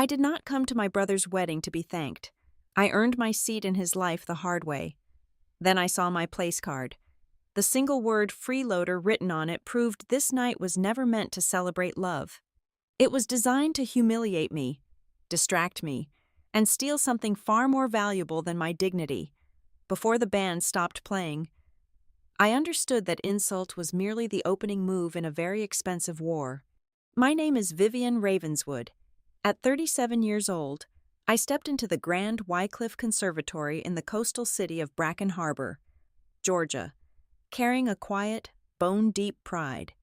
I did not come to my brother's wedding to be thanked. I earned my seat in his life the hard way. Then I saw my place card. The single word freeloader written on it proved this night was never meant to celebrate love. It was designed to humiliate me, distract me, and steal something far more valuable than my dignity. Before the band stopped playing, I understood that insult was merely the opening move in a very expensive war. My name is Vivian Ravenswood. At 37 years old, I stepped into the Grand Wycliffe Conservatory in the coastal city of Bracken Harbor, Georgia, carrying a quiet, bone-deep pride.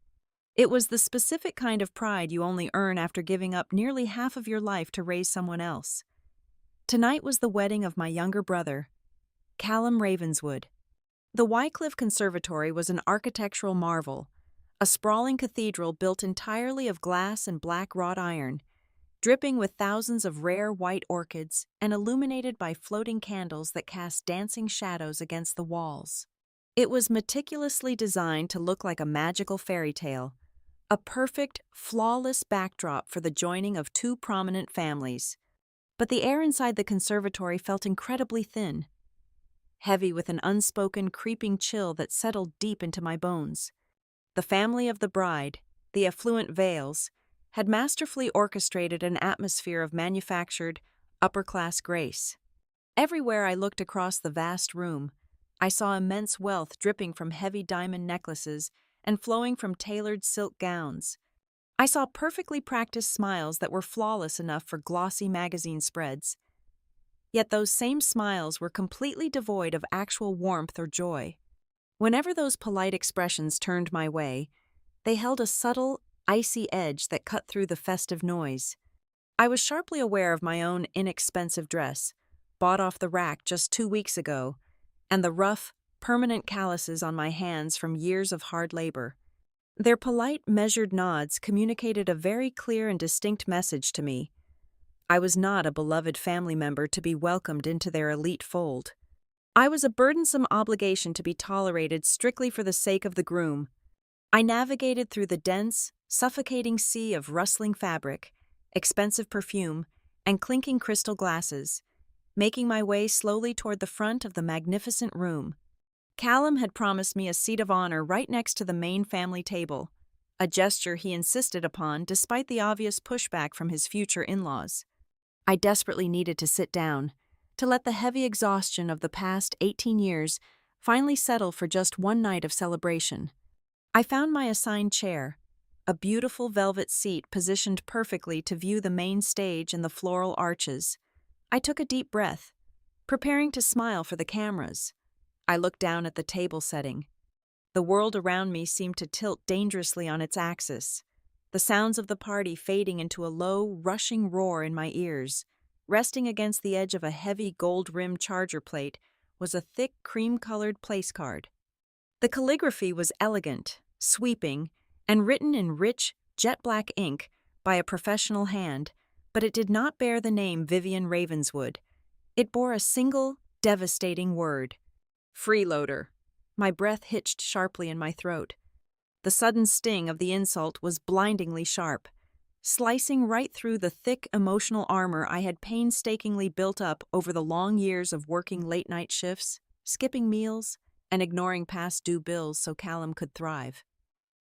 It was the specific kind of pride you only earn after giving up nearly half of your life to raise someone else. Tonight was the wedding of my younger brother, Callum Ravenswood. The Wycliffe Conservatory was an architectural marvel, a sprawling cathedral built entirely of glass and black wrought iron, dripping with thousands of rare white orchids and illuminated by floating candles that cast dancing shadows against the walls. It was meticulously designed to look like a magical fairy tale, a perfect, flawless backdrop for the joining of two prominent families. But the air inside the conservatory felt incredibly thin, heavy with an unspoken, creeping chill that settled deep into my bones. The family of the bride, the affluent Vales, had masterfully orchestrated an atmosphere of manufactured, upper-class grace. Everywhere I looked across the vast room, I saw immense wealth dripping from heavy diamond necklaces and flowing from tailored silk gowns. I saw perfectly practiced smiles that were flawless enough for glossy magazine spreads. Yet those same smiles were completely devoid of actual warmth or joy. Whenever those polite expressions turned my way, they held a subtle, icy edge that cut through the festive noise. I was sharply aware of my own inexpensive dress, bought off the rack just 2 weeks ago, and the rough, permanent calluses on my hands from years of hard labor. Their polite, measured nods communicated a very clear and distinct message to me. I was not a beloved family member to be welcomed into their elite fold. I was a burdensome obligation to be tolerated strictly for the sake of the groom. I navigated through the dense, suffocating sea of rustling fabric, expensive perfume, and clinking crystal glasses, making my way slowly toward the front of the magnificent room. Callum had promised me a seat of honor right next to the main family table, a gesture he insisted upon despite the obvious pushback from his future in-laws. I desperately needed to sit down, to let the heavy exhaustion of the past 18 years finally settle for just one night of celebration. I found my assigned chair, a beautiful velvet seat positioned perfectly to view the main stage and the floral arches. I took a deep breath, preparing to smile for the cameras. I looked down at the table setting. The world around me seemed to tilt dangerously on its axis, the sounds of the party fading into a low, rushing roar in my ears. Resting against the edge of a heavy gold-rimmed charger plate was a thick, cream-colored place card. The calligraphy was elegant, sweeping, and written in rich, jet-black ink by a professional hand, but it did not bear the name Vivian Ravenswood. It bore a single, devastating word: Freeloader. My breath hitched sharply in my throat. The sudden sting of the insult was blindingly sharp, slicing right through the thick emotional armor I had painstakingly built up over the long years of working late-night shifts, skipping meals, and ignoring past due bills so Callum could thrive.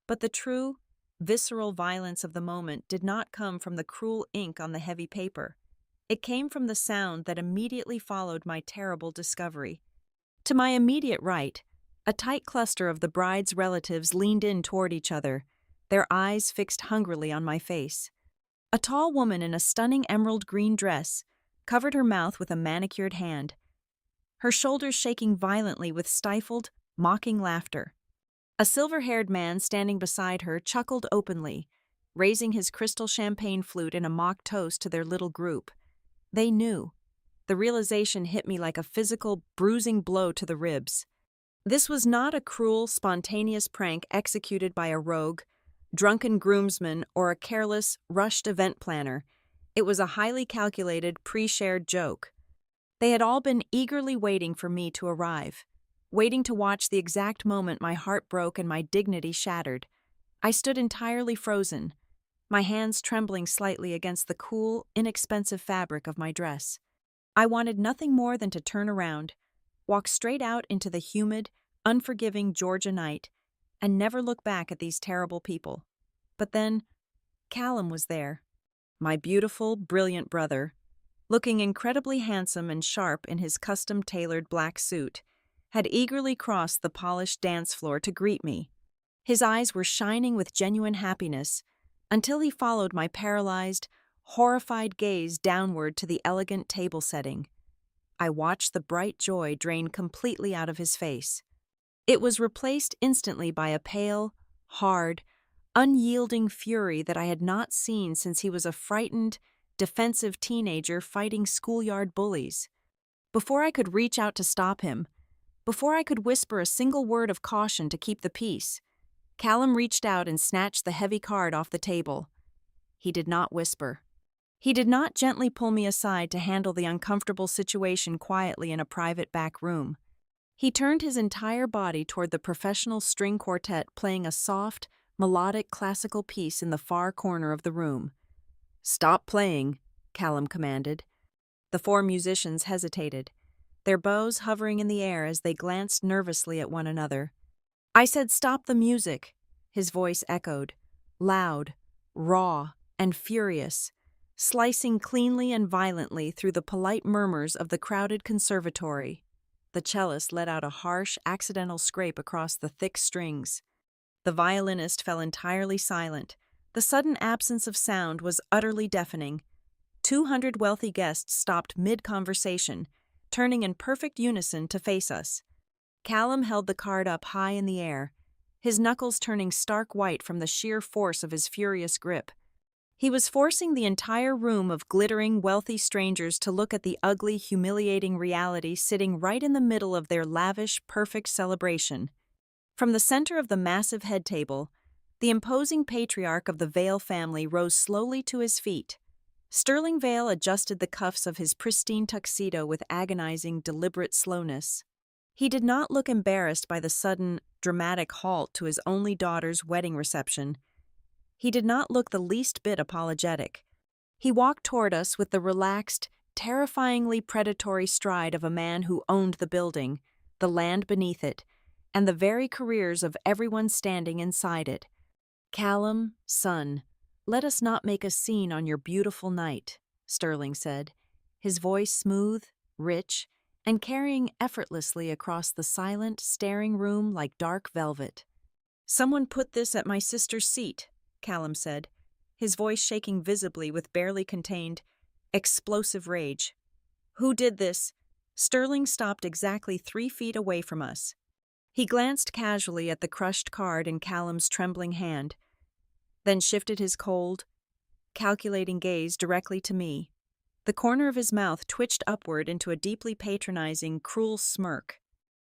But the true, visceral violence of the moment did not come from the cruel ink on the heavy paper. It came from the sound that immediately followed my terrible discovery. To my immediate right, a tight cluster of the bride's relatives leaned in toward each other, their eyes fixed hungrily on my face. A tall woman in a stunning emerald green dress covered her mouth with a manicured hand, her shoulders shaking violently with stifled, mocking laughter. A silver-haired man standing beside her chuckled openly, raising his crystal champagne flute in a mock toast to their little group. They knew. The realization hit me like a physical, bruising blow to the ribs. This was not a cruel, spontaneous prank executed by a rogue, drunken groomsman, or a careless, rushed event planner. It was a highly calculated, pre-shared joke. They had all been eagerly waiting for me to arrive, waiting to watch the exact moment my heart broke and my dignity shattered. I stood entirely frozen, my hands trembling slightly against the cool, inexpensive fabric of my dress. I wanted nothing more than to turn around, walk straight out into the humid, unforgiving Georgia night, and never look back at these terrible people. But then, Callum was there, my beautiful, brilliant brother, looking incredibly handsome and sharp in his custom-tailored black suit, had eagerly crossed the polished dance floor to greet me. His eyes were shining with genuine happiness until he followed my paralyzed, horrified gaze downward to the elegant table setting. I watched the bright joy drain completely out of his face. It was replaced instantly by a pale, hard, unyielding fury that I had not seen since he was a frightened, defensive teenager fighting schoolyard bullies. Before I could reach out to stop him, before I could whisper a single word of caution to keep the peace, Callum reached out and snatched the heavy card off the table. He did not whisper. He did not gently pull me aside to handle the uncomfortable situation quietly in a private back room. He turned his entire body toward the professional string quartet playing a soft, melodic classical piece in the far corner of the room. "Stop playing," Callum commanded. The four musicians hesitated, their bows hovering in the air as they glanced nervously at one another. "I said stop the music," his voice echoed, loud, raw, and furious, slicing cleanly and violently through the polite murmurs of the crowded conservatory. The cellist let out a harsh, accidental scrape across the thick strings. The violinist fell entirely silent. The sudden absence of sound was utterly deafening. 200 wealthy guests stopped mid-conversation, turning in perfect unison to face us. Callum held the card up high in the air, his knuckles turning stark white from the sheer force of his furious grip. He was forcing the entire room of glittering, wealthy strangers to look at the ugly, humiliating reality sitting right in the middle of their lavish, perfect celebration. From the center of the massive head table, the imposing patriarch of the Vale family rose slowly to his feet. Sterling Vale adjusted the cuffs of his pristine tuxedo with agonizing, deliberate slowness. He did not look embarrassed by the sudden, dramatic halt to his only daughter's wedding reception. He did not look the least bit apologetic. He walked toward us with the relaxed, terrifyingly predatory stride of a man who owned the building, the land beneath it, and the very careers of everyone standing inside it. "Callum, son, let us not make a scene on your beautiful night," Sterling said, his voice smooth, rich, and carrying effortlessly across the silent, staring room like dark velvet. "Someone put this at my sister's seat," Callum said, his voice shaking visibly with barely contained, explosive rage. "Who did this?" Sterling stopped exactly 3 feet away from us. He glanced casually at the crushed card in Callum's trembling hand, then shifted his cold, calculating gaze directly to me. The corner of his mouth twitched upward into a deeply patronizing, cruel smirk.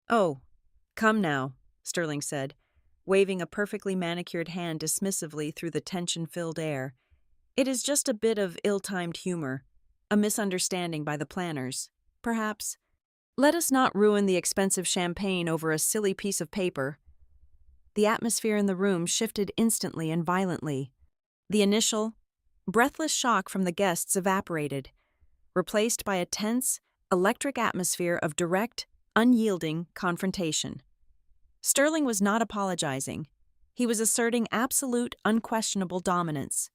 "Oh, come now," Sterling said, waving a perfectly manicured hand dismissively through the tension-filled air. "It is just a bit of ill-timed humor, a misunderstanding by the planners, perhaps. Let us not ruin the expensive champagne over a silly piece of paper." The atmosphere in the room shifted instantly and violently. The initial, breathless shock from the guests evaporated, replaced by a tense, electric atmosphere of direct, unyielding confrontation. Sterling was not apologizing. He was asserting absolute, unquestionable dominance.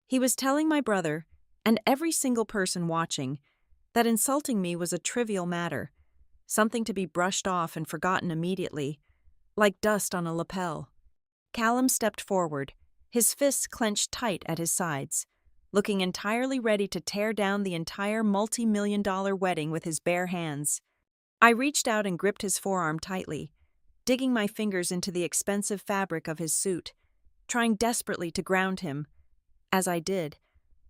He was telling my brother, and every single person watching, that insulting me was a trivial matter, something to be brushed off and forgotten immediately, like dust on a lapel. Callum stepped forward, his fists clenched tight at his sides, looking entirely ready to tear down the entire multi-million-dollar wedding with his bare hands. I reached out and gripped his forearm tightly, digging my fingers into the expensive fabric of his suit, trying desperately to ground him. As I did,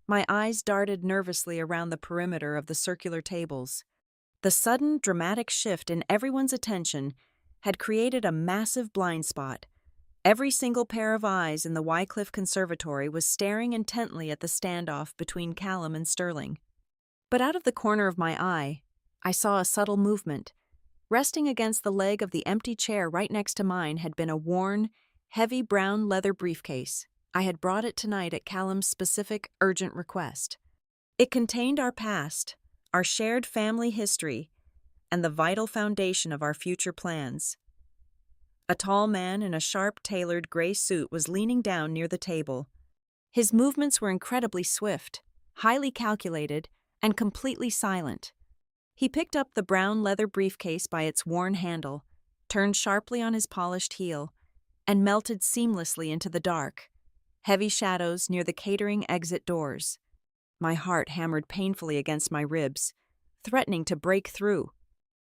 my eyes darted nervously around the perimeter of the circular tables. The sudden, dramatic shift in everyone's attention had created a massive blind spot. Every single pair of eyes in the Wycliffe Conservatory was staring intently at the standoff between Callum and Sterling. But out of the corner of my eye, I saw a subtle movement. Resting against the leg of the empty chair right next to mine had been a worn, heavy brown leather briefcase. I had brought it tonight at Callum's specific, urgent request. It contained our past, our shared family history, and the vital foundation of our future plans. A tall man in a sharp-tailored gray suit was leaning down near the table. His movements were incredibly swift, highly calculated, and completely silent. He picked up the brown leather briefcase by its worn handle, turned sharply on his polished heel, and melted seamlessly into the dark, heavy shadows near the catering exit doors. My heart hammered painfully against my ribs, threatening to break through.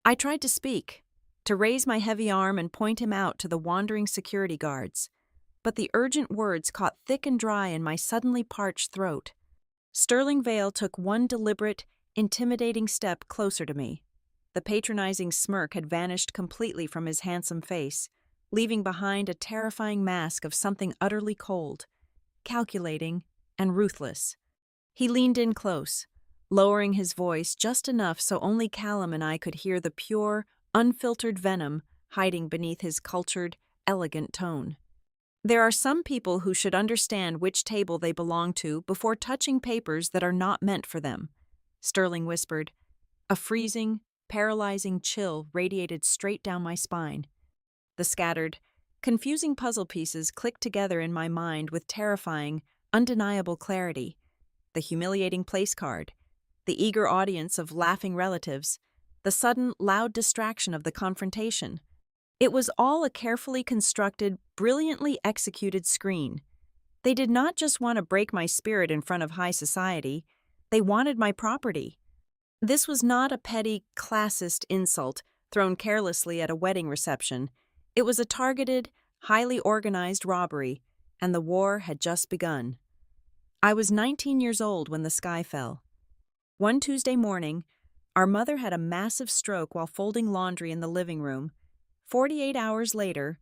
I tried to speak, to raise my heavy arm and point him out to the wandering security guards, but the urgent words caught thick and dry in my suddenly parched throat. Sterling Vale took one deliberate, intimidating step closer to me. The patronizing smirk had vanished completely from his handsome face, leaving behind a terrifying mask of something utterly cold, calculating, and ruthless. He leaned in close, lowering his voice just enough so only Callum and I could hear the pure, unfiltered venom hiding beneath his cultured, elegant tone. There are some people who should understand which table they belong to before touching papers that are not meant for them, Sterling whispered. A freezing, paralyzing chill radiated straight down my spine. The scattered, confusing puzzle pieces clicked together in my mind with terrifying, undeniable clarity. The humiliating place card, the eager audience of laughing relatives, the sudden, loud distraction of the confrontation. It was all a carefully constructed, brilliantly executed screen. They did not just want to break my spirit in front of high society, they wanted my property. This was not a petty, classist insult thrown carelessly at a wedding reception. It was a targeted, highly organized robbery, and the war had just begun. I was 19 years old when the sky fell. One Tuesday morning, our mother had a massive stroke while folding laundry in the living room. 48 hours later,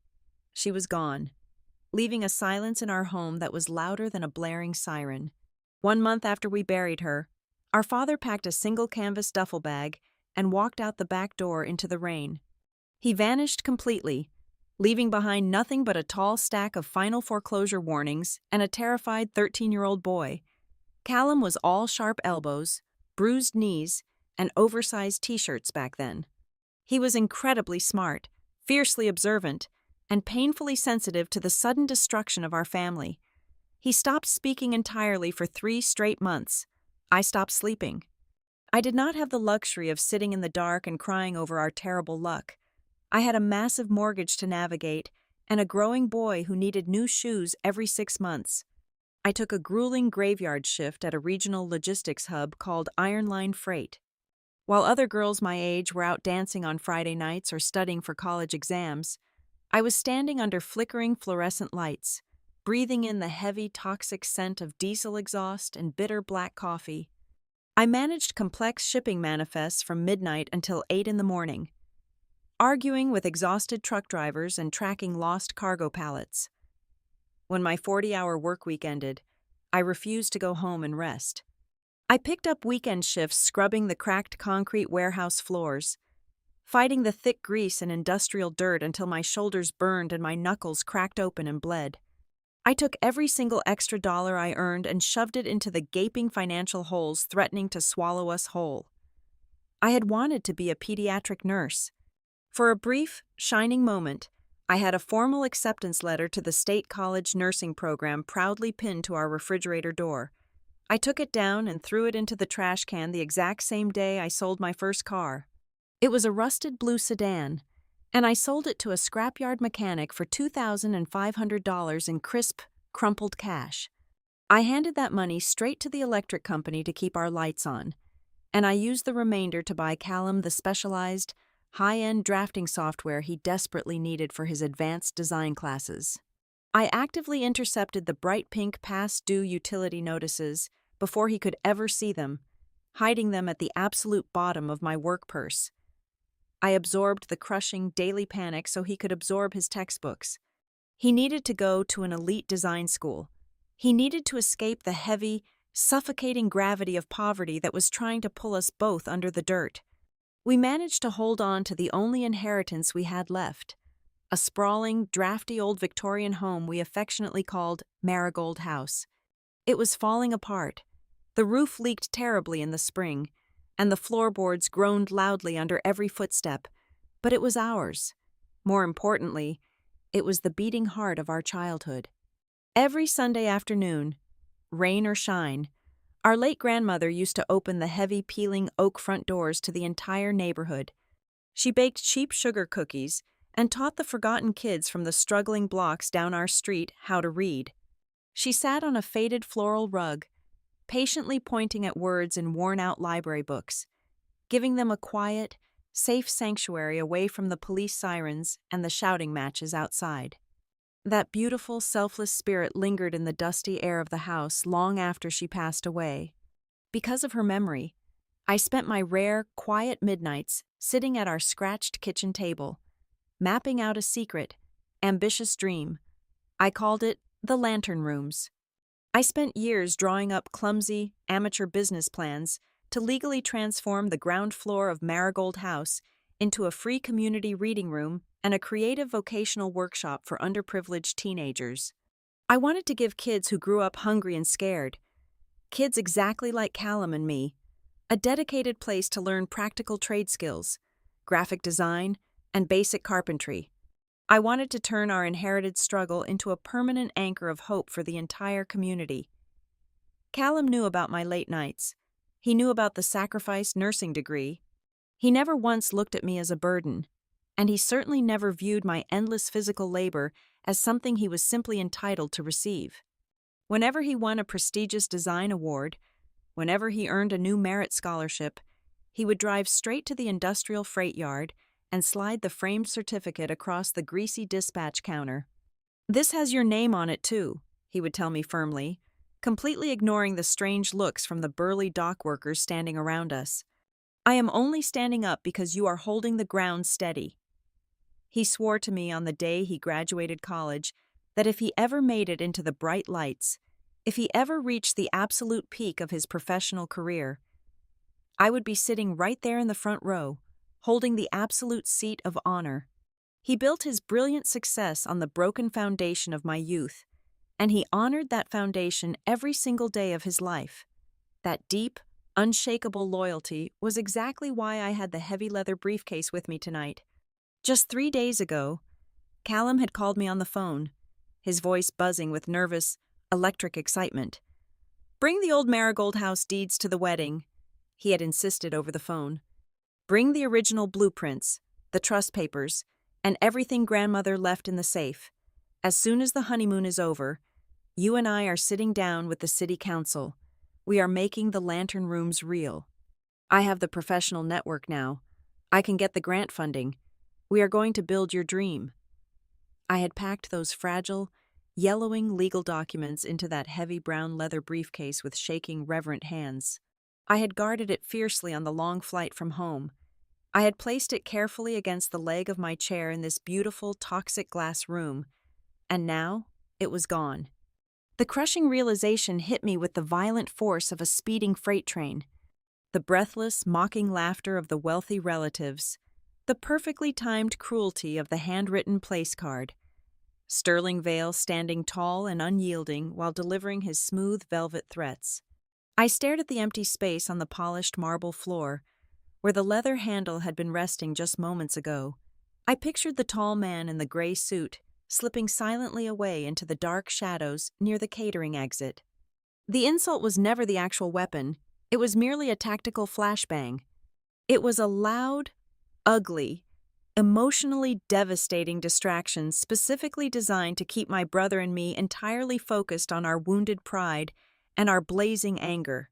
she was gone, leaving a silence in our home that was louder than a blaring siren. 1 month after we buried her, our father packed a single canvas duffel bag and walked out the back door into the rain. He vanished completely, leaving behind nothing but a tall stack of final foreclosure warnings and a terrified 13-year-old boy. Callum was all sharp elbows, bruised knees, and oversized t-shirts back then. He was incredibly smart, fiercely observant, and painfully sensitive to the sudden destruction of our family. He stopped speaking entirely for 3 straight months. I stopped sleeping. I did not have the luxury of sitting in the dark and crying over our terrible luck. I had a massive mortgage to navigate and a growing boy who needed new shoes every 6 months. I took a grueling graveyard shift at a regional logistics hub called Iron Line Freight. While other girls my age were out dancing on Friday nights or studying for college exams, I was standing under flickering fluorescent lights, breathing in the heavy, toxic scent of diesel exhaust and bitter black coffee. I managed complex shipping manifests from midnight until 8 in the morning, arguing with exhausted truck drivers and tracking lost cargo pallets. When my 40-hour work week ended, I refused to go home and rest. I picked up weekend shifts scrubbing the cracked concrete warehouse floors, fighting the thick grease and industrial dirt until my shoulders burned and my knuckles cracked open and bled. I took every single extra dollar I earned and shoved it into the gaping financial holes threatening to swallow us whole. I had wanted to be a pediatric nurse. For a brief, shining moment, I had a formal acceptance letter to the State College nursing program proudly pinned to our refrigerator door. I took it down and threw it into the trash can the exact same day I sold my first car. It was a rusted blue sedan, and I sold it to a scrapyard mechanic for $2,500 in crisp, crumpled cash. I handed that money straight to the electric company to keep our lights on, and I used the remainder to buy Callum the specialized, high-end drafting software he desperately needed for his advanced design classes. I actively intercepted the bright pink past due utility notices before he could ever see them, hiding them at the absolute bottom of my work purse. I absorbed the crushing daily panic so he could absorb his textbooks. He needed to go to an elite design school. He needed to escape the heavy, suffocating gravity of poverty that was trying to pull us both under the dirt. We managed to hold on to the only inheritance we had left, a sprawling, drafty old Victorian home we affectionately called Marigold House. It was falling apart. The roof leaked terribly in the spring, and the floorboards groaned loudly under every footstep, but it was ours. More importantly, it was the beating heart of our childhood. Every Sunday afternoon, rain or shine, our late grandmother used to open the heavy peeling oak front doors to the entire neighborhood. She baked cheap sugar cookies and taught the forgotten kids from the struggling blocks down our street how to read. She sat on a faded floral rug, patiently pointing at words in worn-out library books, giving them a quiet, safe sanctuary away from the police sirens and the shouting matches outside. That beautiful, selfless spirit lingered in the dusty air of the house long after she passed away. Because of her memory, I spent my rare, quiet midnights sitting at our scratched kitchen table, mapping out a secret, ambitious dream. I called it the Lantern Rooms. I spent years drawing up clumsy, amateur business plans to legally transform the ground floor of Marigold House into a free community reading room and a creative vocational workshop for underprivileged teenagers. I wanted to give kids who grew up hungry and scared, kids exactly like Callum and me, a dedicated place to learn practical trade skills, graphic design, and basic carpentry. I wanted to turn our inherited struggle into a permanent anchor of hope for the entire community. Callum knew about my late nights. He knew about the sacrificed nursing degree. He never once looked at me as a burden, and he certainly never viewed my endless physical labor as something he was simply entitled to receive. Whenever he won a prestigious design award, whenever he earned a new merit scholarship, he would drive straight to the industrial freight yard and slide the framed certificate across the greasy dispatch counter. "This has your name on it, too," he would tell me firmly, completely ignoring the strange looks from the burly dock workers standing around us. "I am only standing up because you are holding the ground steady." He swore to me on the day he graduated college that if he ever made it into the bright lights, if he ever reached the absolute peak of his professional career, I would be sitting right there in the front row, holding the absolute seat of honor. He built his brilliant success on the broken foundation of my youth, and he honored that foundation every single day of his life. That deep, unshakable loyalty was exactly why I had the heavy leather briefcase with me tonight. Just 3 days ago, Callum had called me on the phone, his voice buzzing with nervous, electric excitement. "Bring the old Marigold House deeds to the wedding," he had insisted over the phone. "Bring the original blueprints, the trust papers, and everything grandmother left in the safe. As soon as the honeymoon is over, you and I are sitting down with the city council. We are making the Lantern Rooms real. I have the professional network now. I can get the grant funding. We are going to build your dream." I had packed those fragile, yellowing legal documents into that heavy brown leather briefcase with shaking, reverent hands. I had guarded it fiercely on the long flight from home. I had placed it carefully against the leg of my chair in this beautiful, toxic glass room, and now it was gone. The crushing realization hit me with the violent force of a speeding freight train. The breathless, mocking laughter of the wealthy relatives, the perfectly timed cruelty of the handwritten place card. Sterling Vale standing tall and unyielding while delivering his smooth velvet threats. I stared at the empty space on the polished marble floor, where the leather handle had been resting just moments ago. I pictured the tall man in the gray suit, slipping silently away into the dark shadows near the catering exit. The insult was never the actual weapon, it was merely a tactical flashbang. It was a loud, ugly, emotionally devastating distraction specifically designed to keep my brother and me entirely focused on our wounded pride and our blazing anger.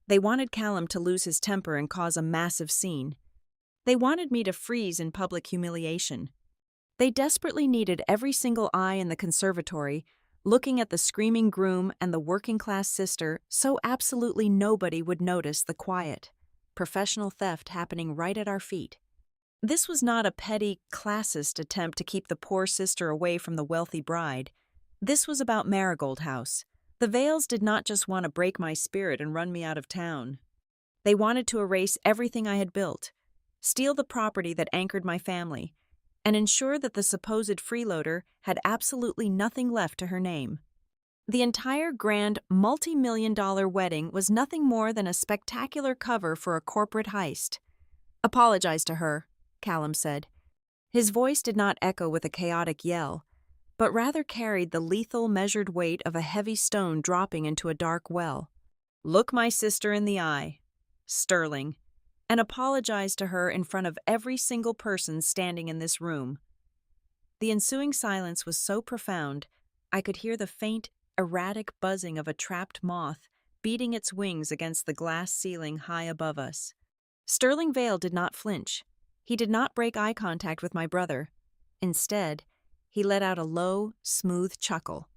They wanted Callum to lose his temper and cause a massive scene. They wanted me to freeze in public humiliation. They desperately needed every single eye in the conservatory looking at the screaming groom and the working-class sister so absolutely nobody would notice the quiet, professional theft happening right at our feet. This was not a petty, classist attempt to keep the poor sister away from the wealthy bride. This was about Marigold House. The Vales did not just want to break my spirit and run me out of town. They wanted to erase everything I had built, steal the property that anchored my family, and ensure that the supposed freeloader had absolutely nothing left to her name. The entire grand multi-million-dollar wedding was nothing more than a spectacular cover for a corporate heist. "Apologize to her," Callum said. His voice did not echo with a chaotic yell, but rather carried the lethal measured weight of a heavy stone dropping into a dark well. "Look my sister in the eye, Sterling, and apologize to her in front of every single person standing in this room." The ensuing silence was so profound, I could hear the faint, erratic buzzing of a trapped moth beating its wings against the glass ceiling high above us. Sterling Vale did not flinch. He did not break eye contact with my brother. Instead, he let out a low, smooth chuckle.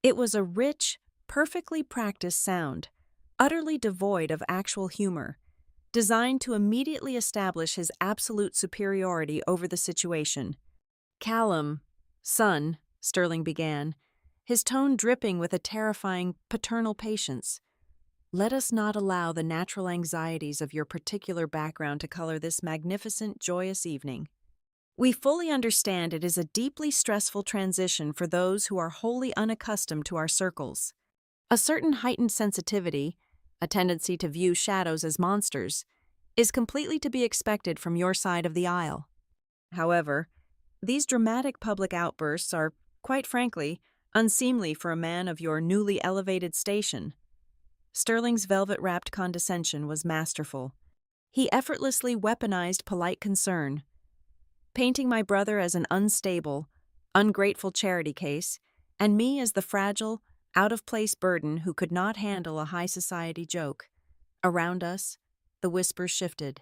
It was a rich, perfectly practiced sound, utterly devoid of actual humor, designed to immediately establish his absolute superiority over the situation. "Callum, son," Sterling began, his tone dripping with a terrifying paternal patience. "Let us not allow the natural anxieties of your particular background to color this magnificent, joyous evening. We fully understand it is a deeply stressful transition for those who are wholly unaccustomed to our circles. A certain heightened sensitivity, a tendency to view shadows as monsters, is completely to be expected from your side of the aisle. However, these dramatic public outbursts are, quite frankly, unseemly for a man of your newly elevated station." Sterling's velvet-wrapped condescension was masterful. He effortlessly weaponized polite concern, painting my brother as an unstable, ungrateful charity case, and me as the fragile, out-of-place burden who could not handle a high society joke. Around us, the whispers shifted.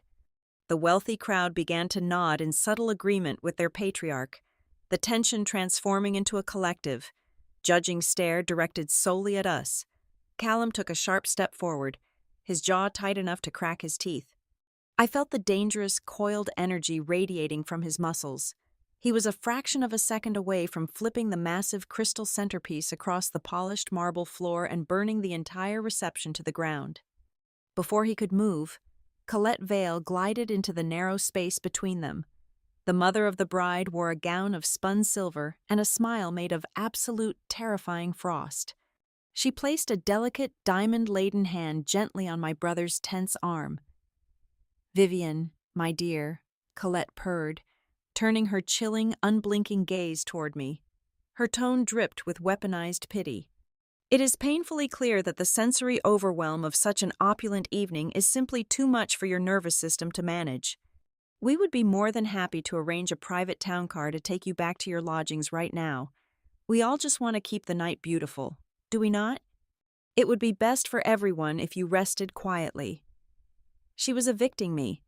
The wealthy crowd began to nod in subtle agreement with their patriarch, the tension transforming into a collective, judging stare directed solely at us. Callum took a sharp step forward, his jaw tight enough to crack his teeth. I felt the dangerous, coiled energy radiating from his muscles. He was a fraction of a second away from flipping the massive crystal centerpiece across the polished marble floor and burning the entire reception to the ground. Before he could move, Colette Vale glided into the narrow space between them. The mother of the bride wore a gown of spun silver and a smile made of absolute, terrifying frost. She placed a delicate, diamond-laden hand gently on my brother's tense arm. "Vivian, my dear," Colette purred, turning her chilling, unblinking gaze toward me. Her tone dripped with weaponized pity. "It is painfully clear that the sensory overwhelm of such an opulent evening is simply too much for your nervous system to manage. We would be more than happy to arrange a private town car to take you back to your lodgings right now. We all just want to keep the night beautiful, do we not? It would be best for everyone if you rested quietly." She was evicting me.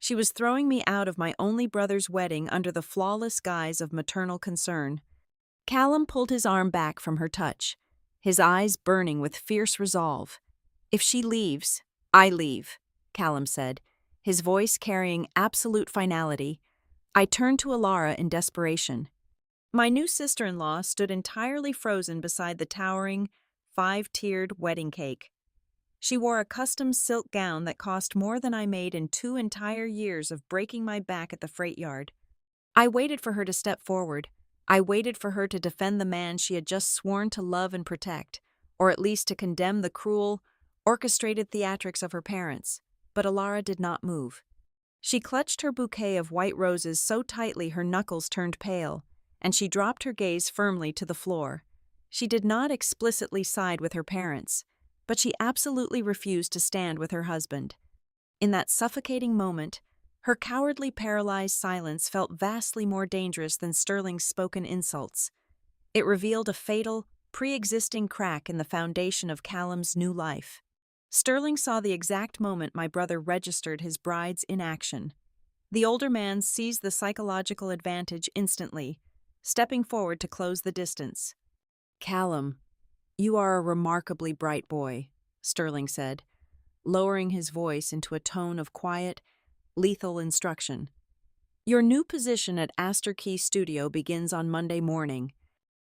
She was throwing me out of my only brother's wedding under the flawless guise of maternal concern. Callum pulled his arm back from her touch, his eyes burning with fierce resolve. "If she leaves, I leave," Callum said, his voice carrying absolute finality. I turned to Alara in desperation. My new sister-in-law stood entirely frozen beside the towering, 5-tiered wedding cake. She wore a custom silk gown that cost more than I made in 2 entire years of breaking my back at the freight yard. I waited for her to step forward. I waited for her to defend the man she had just sworn to love and protect, or at least to condemn the cruel, orchestrated theatrics of her parents. But Alara did not move. She clutched her bouquet of white roses so tightly her knuckles turned pale, and she dropped her gaze firmly to the floor. She did not explicitly side with her parents, but she absolutely refused to stand with her husband. In that suffocating moment, her cowardly, paralyzed silence felt vastly more dangerous than Sterling's spoken insults. It revealed a fatal, pre-existing crack in the foundation of Callum's new life. Sterling saw the exact moment my brother registered his bride's inaction. The older man seized the psychological advantage instantly, stepping forward to close the distance. "Callum, you are a remarkably bright boy," Sterling said, lowering his voice into a tone of quiet, lethal instruction. "Your new position at Astor Key Studio begins on Monday morning.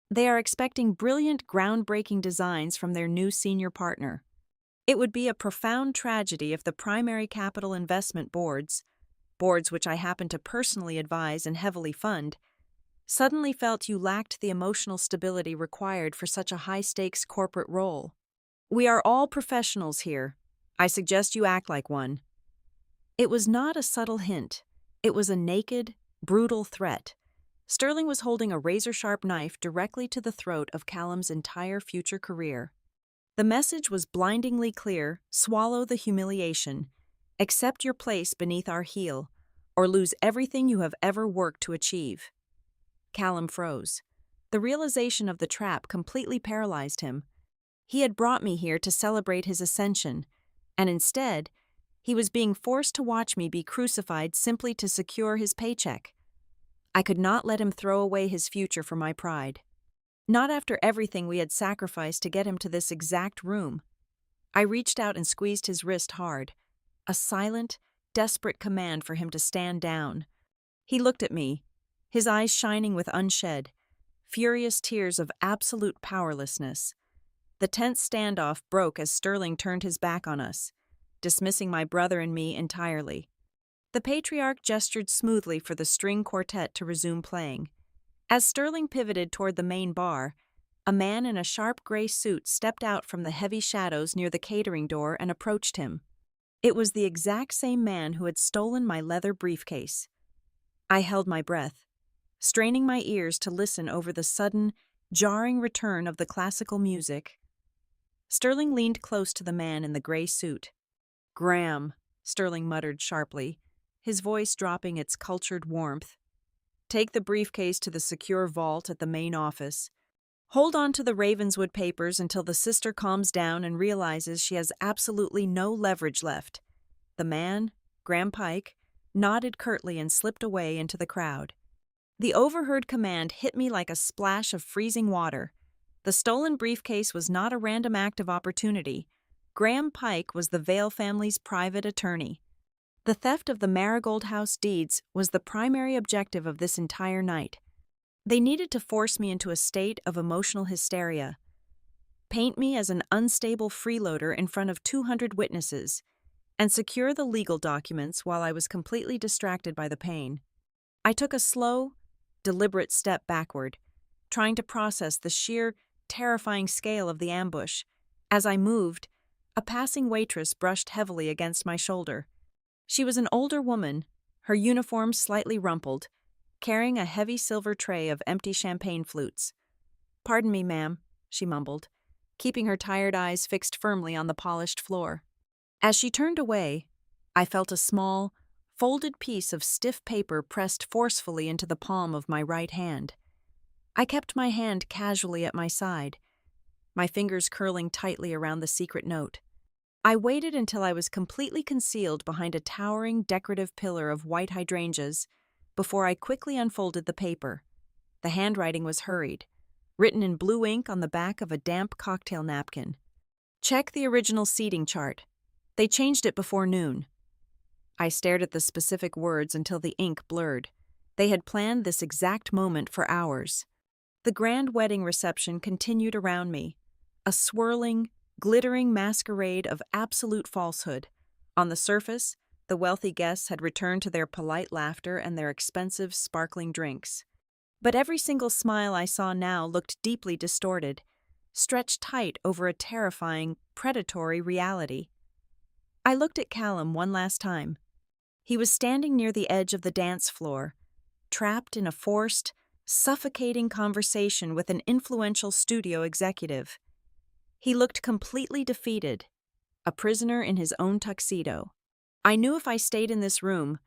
They are expecting brilliant, groundbreaking designs from their new senior partner. It would be a profound tragedy if the primary capital investment boards, boards which I happen to personally advise and heavily fund, suddenly felt you lacked the emotional stability required for such a high-stakes corporate role. We are all professionals here. I suggest you act like one. It was not a subtle hint. It was a naked, brutal threat. Sterling was holding a razor-sharp knife directly to the throat of Callum's entire future career. The message was blindingly clear: swallow the humiliation, accept your place beneath our heel, or lose everything you have ever worked to achieve. Callum froze. The realization of the trap completely paralyzed him. He had brought me here to celebrate his ascension, and instead, he was being forced to watch me be crucified simply to secure his paycheck. I could not let him throw away his future for my pride. Not after everything we had sacrificed to get him to this exact room. I reached out and squeezed his wrist hard, a silent, desperate command for him to stand down. He looked at me, his eyes shining with unshed, furious tears of absolute powerlessness. The tense standoff broke as Sterling turned his back on us, dismissing my brother and me entirely. The patriarch gestured smoothly for the string quartet to resume playing. As Sterling pivoted toward the main bar, a man in a sharp gray suit stepped out from the heavy shadows near the catering door and approached him. It was the exact same man who had stolen my leather briefcase. I held my breath, straining my ears to listen over the sudden, jarring return of the classical music. Sterling leaned close to the man in the gray suit. "Graham," Sterling muttered sharply, his voice dropping its cultured warmth. "Take the briefcase to the secure vault at the main office. Hold on to the Ravenswood papers until the sister calms down and realizes she has absolutely no leverage left." The man, Graham Pike, nodded curtly and slipped away into the crowd. The overheard command hit me like a splash of freezing water. The stolen briefcase was not a random act of opportunity. Graham Pike was the Vale family's private attorney. The theft of the Marigold House deeds was the primary objective of this entire night. They needed to force me into a state of emotional hysteria, paint me as an unstable freeloader in front of 200 witnesses, and secure the legal documents while I was completely distracted by the pain. I took a slow, deliberate step backward, trying to process the sheer, terrifying scale of the ambush. As I moved, a passing waitress brushed heavily against my shoulder. She was an older woman, her uniform slightly rumpled, carrying a heavy silver tray of empty champagne flutes. "Pardon me, ma'am," she mumbled, keeping her tired eyes fixed firmly on the polished floor. As she turned away, I felt a small, folded piece of stiff paper pressed forcefully into the palm of my right hand. I kept my hand casually at my side, my fingers curling tightly around the secret note. I waited until I was completely concealed behind a towering decorative pillar of white hydrangeas before I quickly unfolded the paper. The handwriting was hurried, written in blue ink on the back of a damp cocktail napkin. "Check the original seating chart. They changed it before noon." I stared at the specific words until the ink blurred. They had planned this exact moment for hours. The grand wedding reception continued around me, a swirling, glittering masquerade of absolute falsehood. On the surface, the wealthy guests had returned to their polite laughter and their expensive, sparkling drinks. But every single smile I saw now looked deeply distorted, stretched tight over a terrifying, predatory reality. I looked at Callum one last time. He was standing near the edge of the dance floor, trapped in a forced, suffocating conversation with an influential studio executive. He looked completely defeated, a prisoner in his own tuxedo. I knew if I stayed in this room,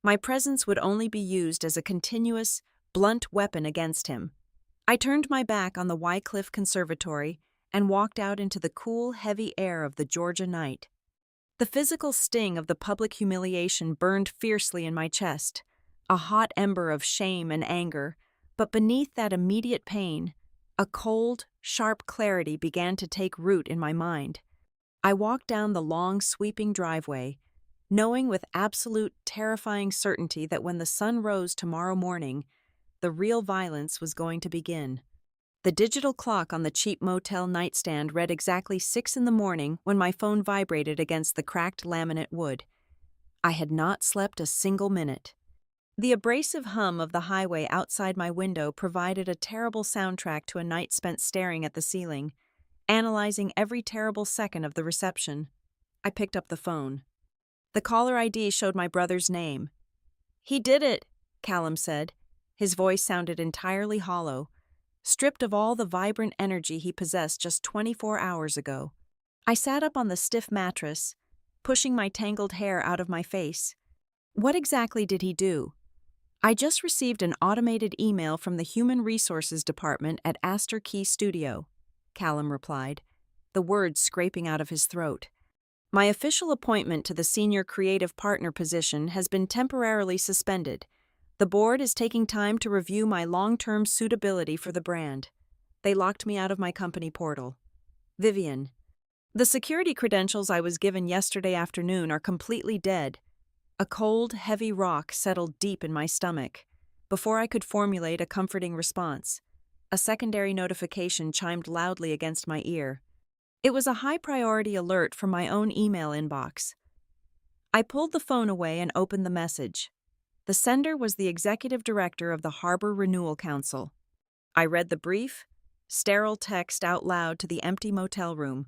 my presence would only be used as a continuous, blunt weapon against him. I turned my back on the Wycliffe Conservatory and walked out into the cool, heavy air of the Georgia night. The physical sting of the public humiliation burned fiercely in my chest, a hot ember of shame and anger, but beneath that immediate pain, a cold, sharp clarity began to take root in my mind. I walked down the long, sweeping driveway, knowing with absolute, terrifying certainty that when the sun rose tomorrow morning, the real violence was going to begin. The digital clock on the cheap motel nightstand read exactly 6 in the morning when my phone vibrated against the cracked laminate wood. I had not slept a single minute. The abrasive hum of the highway outside my window provided a terrible soundtrack to a night spent staring at the ceiling, analyzing every terrible second of the reception. I picked up the phone. The caller ID showed my brother's name. "He did it," Callum said. His voice sounded entirely hollow, stripped of all the vibrant energy he possessed just 24 hours ago. I sat up on the stiff mattress, pushing my tangled hair out of my face. What exactly did he do? "I just received an automated email from the Human Resources Department at Astor Key Studio," Callum replied, the words scraping out of his throat. "My official appointment to the senior creative partner position has been temporarily suspended. The board is taking time to review my long-term suitability for the brand. They locked me out of my company portal. Vivian. The security credentials I was given yesterday afternoon are completely dead." A cold, heavy rock settled deep in my stomach. Before I could formulate a comforting response, a secondary notification chimed loudly against my ear. It was a high-priority alert from my own email inbox. I pulled the phone away and opened the message. The sender was the executive director of the Harbor Renewal Council. I read the brief, sterile text out loud to the empty motel room.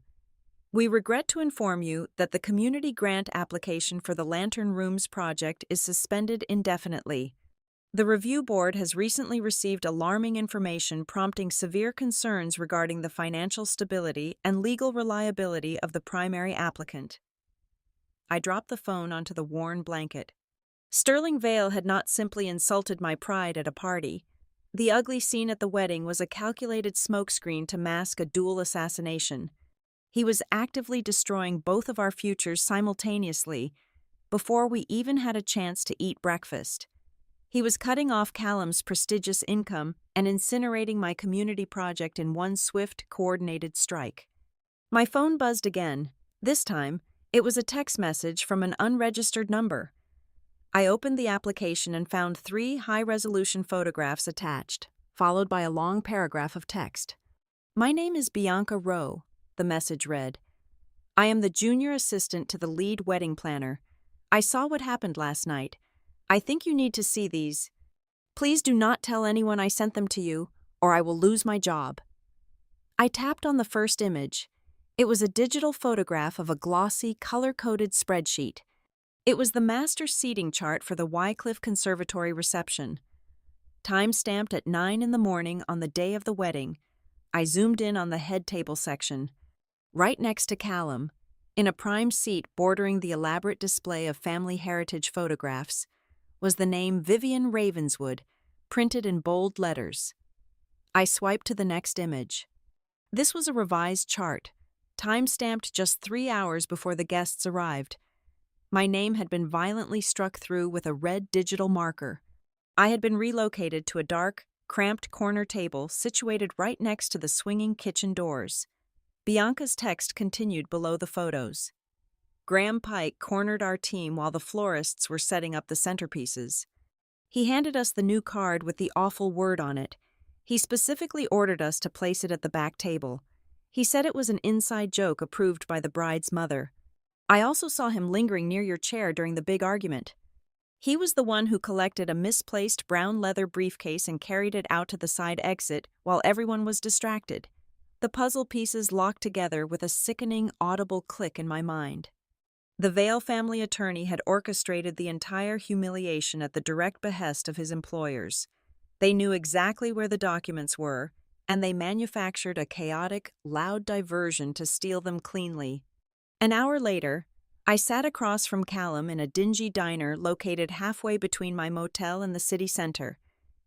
"We regret to inform you that the community grant application for the Lantern Rooms project is suspended indefinitely. The review board has recently received alarming information prompting severe concerns regarding the financial stability and legal reliability of the primary applicant." I dropped the phone onto the worn blanket. Sterling Vale had not simply insulted my pride at a party. The ugly scene at the wedding was a calculated smokescreen to mask a dual assassination. He was actively destroying both of our futures simultaneously before we even had a chance to eat breakfast. He was cutting off Callum's prestigious income and incinerating my community project in one swift, coordinated strike. My phone buzzed again. This time, it was a text message from an unregistered number. I opened the application and found 3 high-resolution photographs attached, followed by a long paragraph of text. "My name is Bianca Rowe," the message read. "I am the junior assistant to the lead wedding planner. I saw what happened last night. I think you need to see these. Please do not tell anyone I sent them to you, or I will lose my job." I tapped on the first image. It was a digital photograph of a glossy, color-coded spreadsheet. It was the master seating chart for the Wycliffe Conservatory reception. Time-stamped at 9 in the morning on the day of the wedding, I zoomed in on the head table section. Right next to Callum, in a prime seat bordering the elaborate display of family heritage photographs, was the name Vivian Ravenswood, printed in bold letters. I swiped to the next image. This was a revised chart, time-stamped just 3 hours before the guests arrived. My name had been violently struck through with a red digital marker. I had been relocated to a dark, cramped corner table situated right next to the swinging kitchen doors. Bianca's text continued below the photos. Graham Pike cornered our team while the florists were setting up the centerpieces. He handed us the new card with the awful word on it. He specifically ordered us to place it at the back table. He said it was an inside joke approved by the bride's mother. I also saw him lingering near your chair during the big argument. He was the one who collected a misplaced brown leather briefcase and carried it out to the side exit while everyone was distracted. The puzzle pieces locked together with a sickening, audible click in my mind. The Vale family attorney had orchestrated the entire humiliation at the direct behest of his employers. They knew exactly where the documents were, and they manufactured a chaotic, loud diversion to steal them cleanly. An hour later, I sat across from Callum in a dingy diner located halfway between my motel and the city center.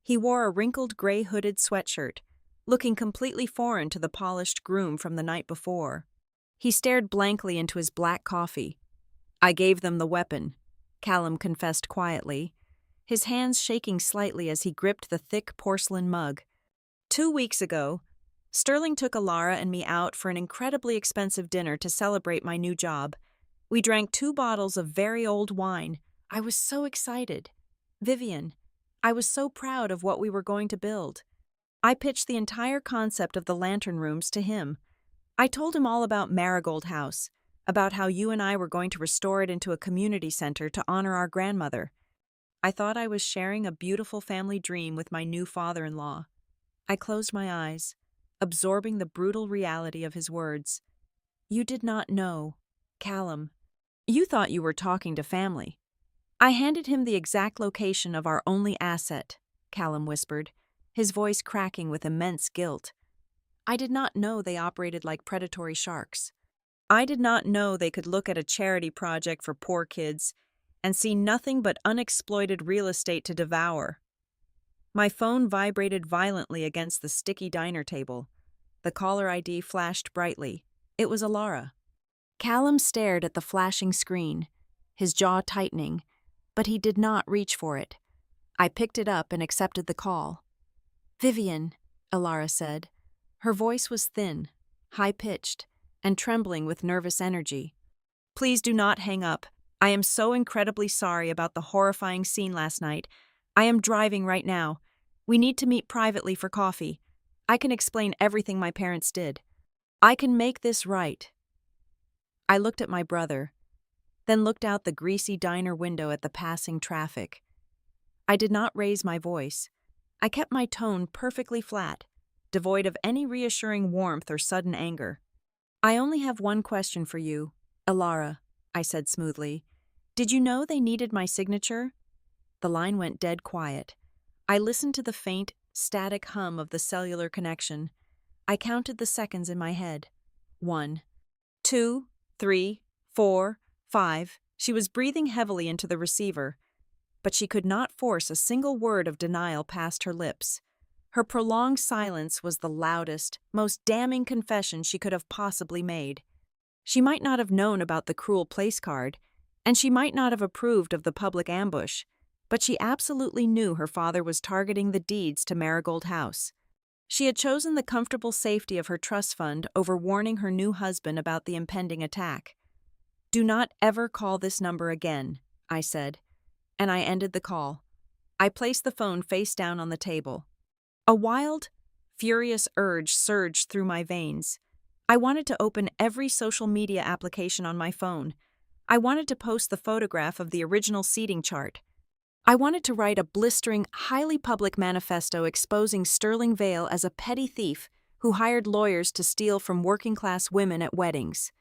He wore a wrinkled gray hooded sweatshirt, looking completely foreign to the polished groom from the night before. He stared blankly into his black coffee. "I gave them the weapon," Callum confessed quietly, his hands shaking slightly as he gripped the thick porcelain mug. 2 weeks ago, Sterling took Alara and me out for an incredibly expensive dinner to celebrate my new job. We drank 2 bottles of very old wine. I was so excited. Vivian, I was so proud of what we were going to build. I pitched the entire concept of the Lantern Rooms to him. I told him all about Marigold House, about how you and I were going to restore it into a community center to honor our grandmother. I thought I was sharing a beautiful family dream with my new father-in-law. I closed my eyes, absorbing the brutal reality of his words. You did not know, Callum. You thought you were talking to family. I handed him the exact location of our only asset, Callum whispered, his voice cracking with immense guilt. I did not know they operated like predatory sharks. I did not know they could look at a charity project for poor kids and see nothing but unexploited real estate to devour. My phone vibrated violently against the sticky diner table. The caller ID flashed brightly. It was Alara. Callum stared at the flashing screen, his jaw tightening, but he did not reach for it. I picked it up and accepted the call. Vivian, Alara said. Her voice was thin, high-pitched, and trembling with nervous energy. Please do not hang up. I am so incredibly sorry about the horrifying scene last night. I am driving right now. We need to meet privately for coffee. I can explain everything my parents did. I can make this right. I looked at my brother, then looked out the greasy diner window at the passing traffic. I did not raise my voice. I kept my tone perfectly flat, devoid of any reassuring warmth or sudden anger. I only have one question for you, Alara, I said smoothly. Did you know they needed my signature? The line went dead quiet. I listened to the faint, static hum of the cellular connection. I counted the seconds in my head. 1, 2, 3, 4, 5. She was breathing heavily into the receiver, but she could not force a single word of denial past her lips. Her prolonged silence was the loudest, most damning confession she could have possibly made. She might not have known about the cruel place card, and she might not have approved of the public ambush, but she absolutely knew her father was targeting the deeds to Marigold House. She had chosen the comfortable safety of her trust fund over warning her new husband about the impending attack. Do not ever call this number again, I said, and I ended the call. I placed the phone face down on the table. A wild, furious urge surged through my veins. I wanted to open every social media application on my phone. I wanted to post the photograph of the original seating chart. I wanted to write a blistering, highly public manifesto exposing Sterling Vale as a petty thief who hired lawyers to steal from working-class women at weddings.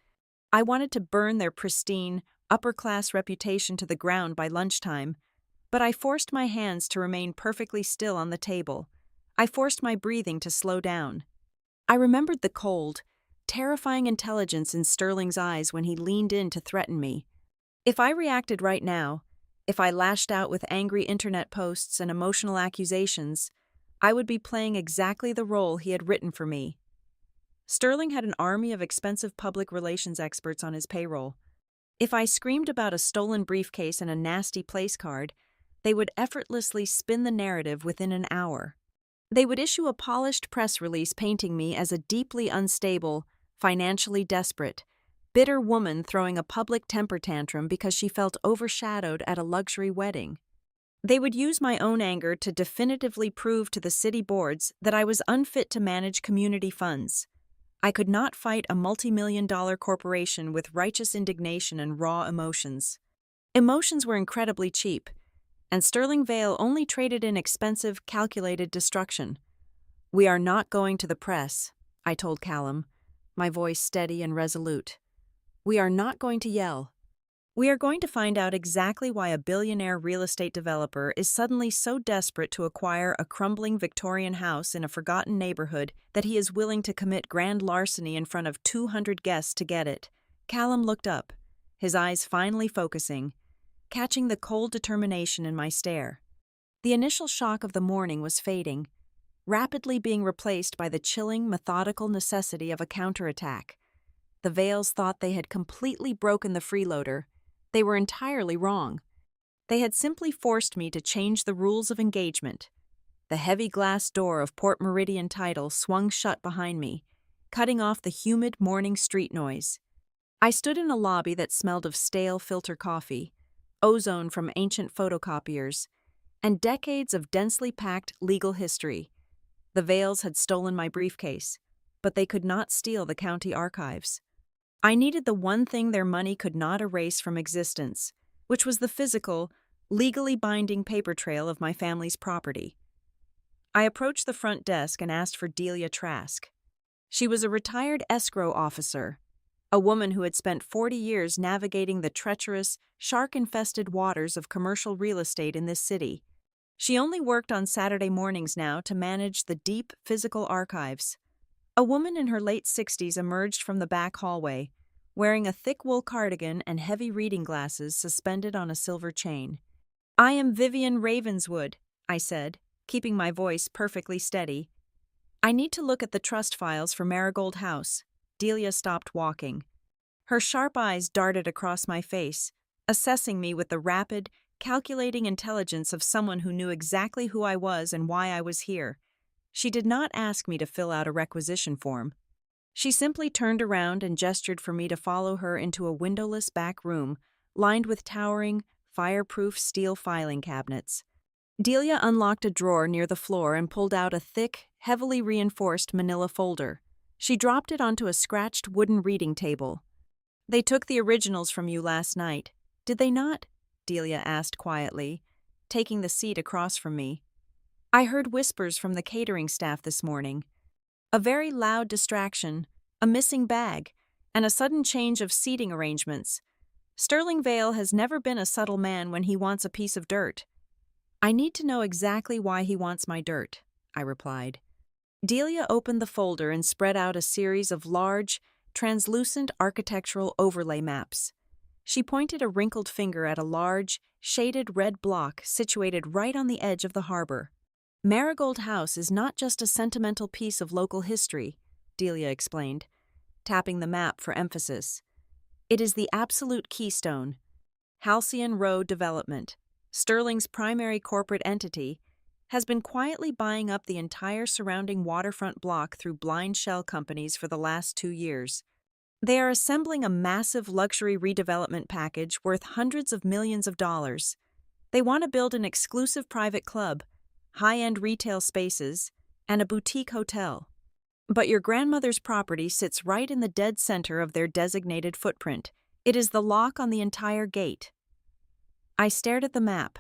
I wanted to burn their pristine, upper-class reputation to the ground by lunchtime, but I forced my hands to remain perfectly still on the table. I forced my breathing to slow down. I remembered the cold, terrifying intelligence in Sterling's eyes when he leaned in to threaten me. If I reacted right now, if I lashed out with angry internet posts and emotional accusations, I would be playing exactly the role he had written for me. Sterling had an army of expensive public relations experts on his payroll. If I screamed about a stolen briefcase and a nasty place card, they would effortlessly spin the narrative within an hour. They would issue a polished press release painting me as a deeply unstable, financially desperate, bitter woman throwing a public temper tantrum because she felt overshadowed at a luxury wedding. They would use my own anger to definitively prove to the city boards that I was unfit to manage community funds. I could not fight a multi-million-dollar corporation with righteous indignation and raw emotions. Emotions were incredibly cheap, and Sterling Vale only traded in expensive, calculated destruction. We are not going to the press, I told Callum, my voice steady and resolute. We are not going to yell. We are going to find out exactly why a billionaire real estate developer is suddenly so desperate to acquire a crumbling Victorian house in a forgotten neighborhood that he is willing to commit grand larceny in front of 200 guests to get it. Callum looked up, his eyes finally focusing, catching the cold determination in my stare. The initial shock of the morning was fading, rapidly being replaced by the chilling, methodical necessity of a counterattack. The Vales thought they had completely broken the freeloader. They were entirely wrong. They had simply forced me to change the rules of engagement. The heavy glass door of Port Meridian Title swung shut behind me, cutting off the humid morning street noise. I stood in a lobby that smelled of stale filter coffee, ozone from ancient photocopiers, and decades of densely packed legal history. The Vales had stolen my briefcase, but they could not steal the county archives. I needed the one thing their money could not erase from existence, which was the physical, legally binding paper trail of my family's property. I approached the front desk and asked for Delia Trask. She was a retired escrow officer, a woman who had spent 40 years navigating the treacherous, shark-infested waters of commercial real estate in this city. She only worked on Saturday mornings now to manage the deep physical archives. A woman in her late 60s emerged from the back hallway, wearing a thick wool cardigan and heavy reading glasses suspended on a silver chain. "I am Vivian Ravenswood," I said, keeping my voice perfectly steady. "I need to look at the trust files for Marigold House." Delia stopped walking. Her sharp eyes darted across my face, assessing me with the rapid, calculating intelligence of someone who knew exactly who I was and why I was here. She did not ask me to fill out a requisition form. She simply turned around and gestured for me to follow her into a windowless back room, lined with towering, fireproof steel filing cabinets. Delia unlocked a drawer near the floor and pulled out a thick, heavily reinforced manila folder. She dropped it onto a scratched wooden reading table. "They took the originals from you last night, did they not?" Delia asked quietly, taking the seat across from me. "I heard whispers from the catering staff this morning. A very loud distraction, a missing bag, and a sudden change of seating arrangements. Sterling Vale has never been a subtle man when he wants a piece of dirt." "I need to know exactly why he wants my dirt," I replied. Delia opened the folder and spread out a series of large, translucent architectural overlay maps. She pointed a wrinkled finger at a large, shaded red block situated right on the edge of the harbor. "Marigold House is not just a sentimental piece of local history," Delia explained, tapping the map for emphasis. "It is the absolute keystone. Halcyon Road Development, Sterling's primary corporate entity, has been quietly buying up the entire surrounding waterfront block through blind shell companies for the last 2 years. They are assembling a massive luxury redevelopment package worth hundreds of millions of dollars. They want to build an exclusive private club, high-end retail spaces, and a boutique hotel. But your grandmother's property sits right in the dead center of their designated footprint. It is the lock on the entire gate." I stared at the map.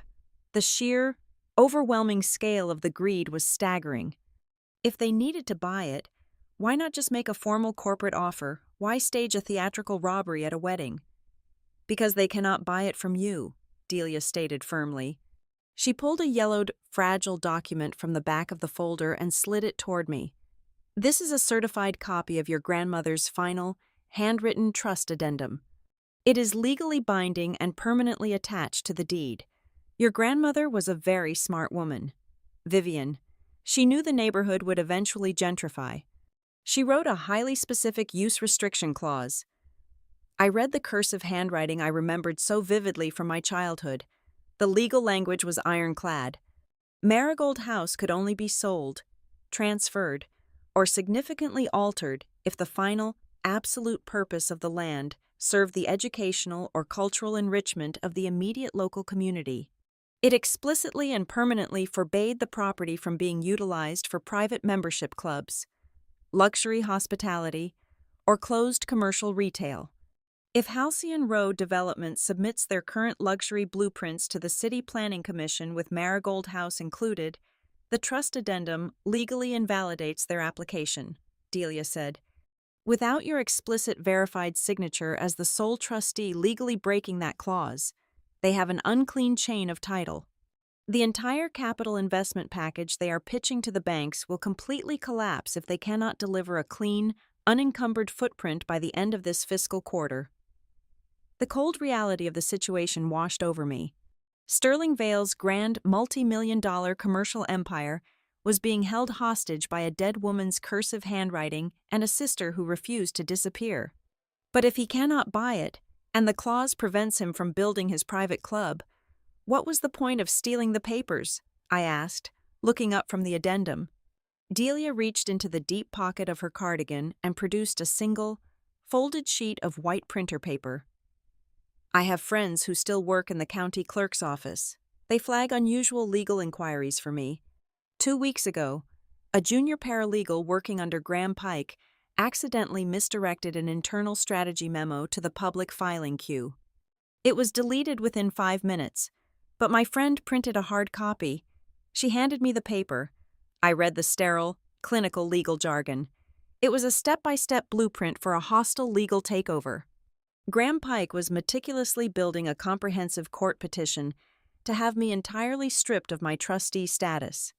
The sheer, overwhelming scale of the greed was staggering. If they needed to buy it, why not just make a formal corporate offer? Why stage a theatrical robbery at a wedding? "Because they cannot buy it from you," Delia stated firmly. She pulled a yellowed, fragile document from the back of the folder and slid it toward me. "This is a certified copy of your grandmother's final, handwritten trust addendum. It is legally binding and permanently attached to the deed. Your grandmother was a very smart woman. Vivian. She knew the neighborhood would eventually gentrify. She wrote a highly specific use restriction clause." I read the cursive handwriting I remembered so vividly from my childhood. The legal language was ironclad. Marigold House could only be sold, transferred, or significantly altered if the final, absolute purpose of the land served the educational or cultural enrichment of the immediate local community. It explicitly and permanently forbade the property from being utilized for private membership clubs, luxury hospitality, or closed commercial retail. If Halcyon Road Development submits their current luxury blueprints to the City Planning Commission with Marigold House included, the trust addendum legally invalidates their application," Delia said. "Without your explicit verified signature as the sole trustee legally breaking that clause, they have an unclean chain of title. The entire capital investment package they are pitching to the banks will completely collapse if they cannot deliver a clean, unencumbered footprint by the end of this fiscal quarter." The cold reality of the situation washed over me. Sterling Vale's grand multi-million-dollar commercial empire was being held hostage by a dead woman's cursive handwriting and a sister who refused to disappear. But if he cannot buy it, and the clause prevents him from building his private club, what was the point of stealing the papers? I asked, looking up from the addendum. Delia reached into the deep pocket of her cardigan and produced a single, folded sheet of white printer paper. "I have friends who still work in the county clerk's office. They flag unusual legal inquiries for me. 2 weeks ago, a junior paralegal working under Graham Pike accidentally misdirected an internal strategy memo to the public filing queue. It was deleted within 5 minutes, but my friend printed a hard copy. She handed me the paper. I read the sterile, clinical legal jargon. It was a step-by-step blueprint for a hostile legal takeover. Graham Pike was meticulously building a comprehensive court petition to have me entirely stripped of my trustee status.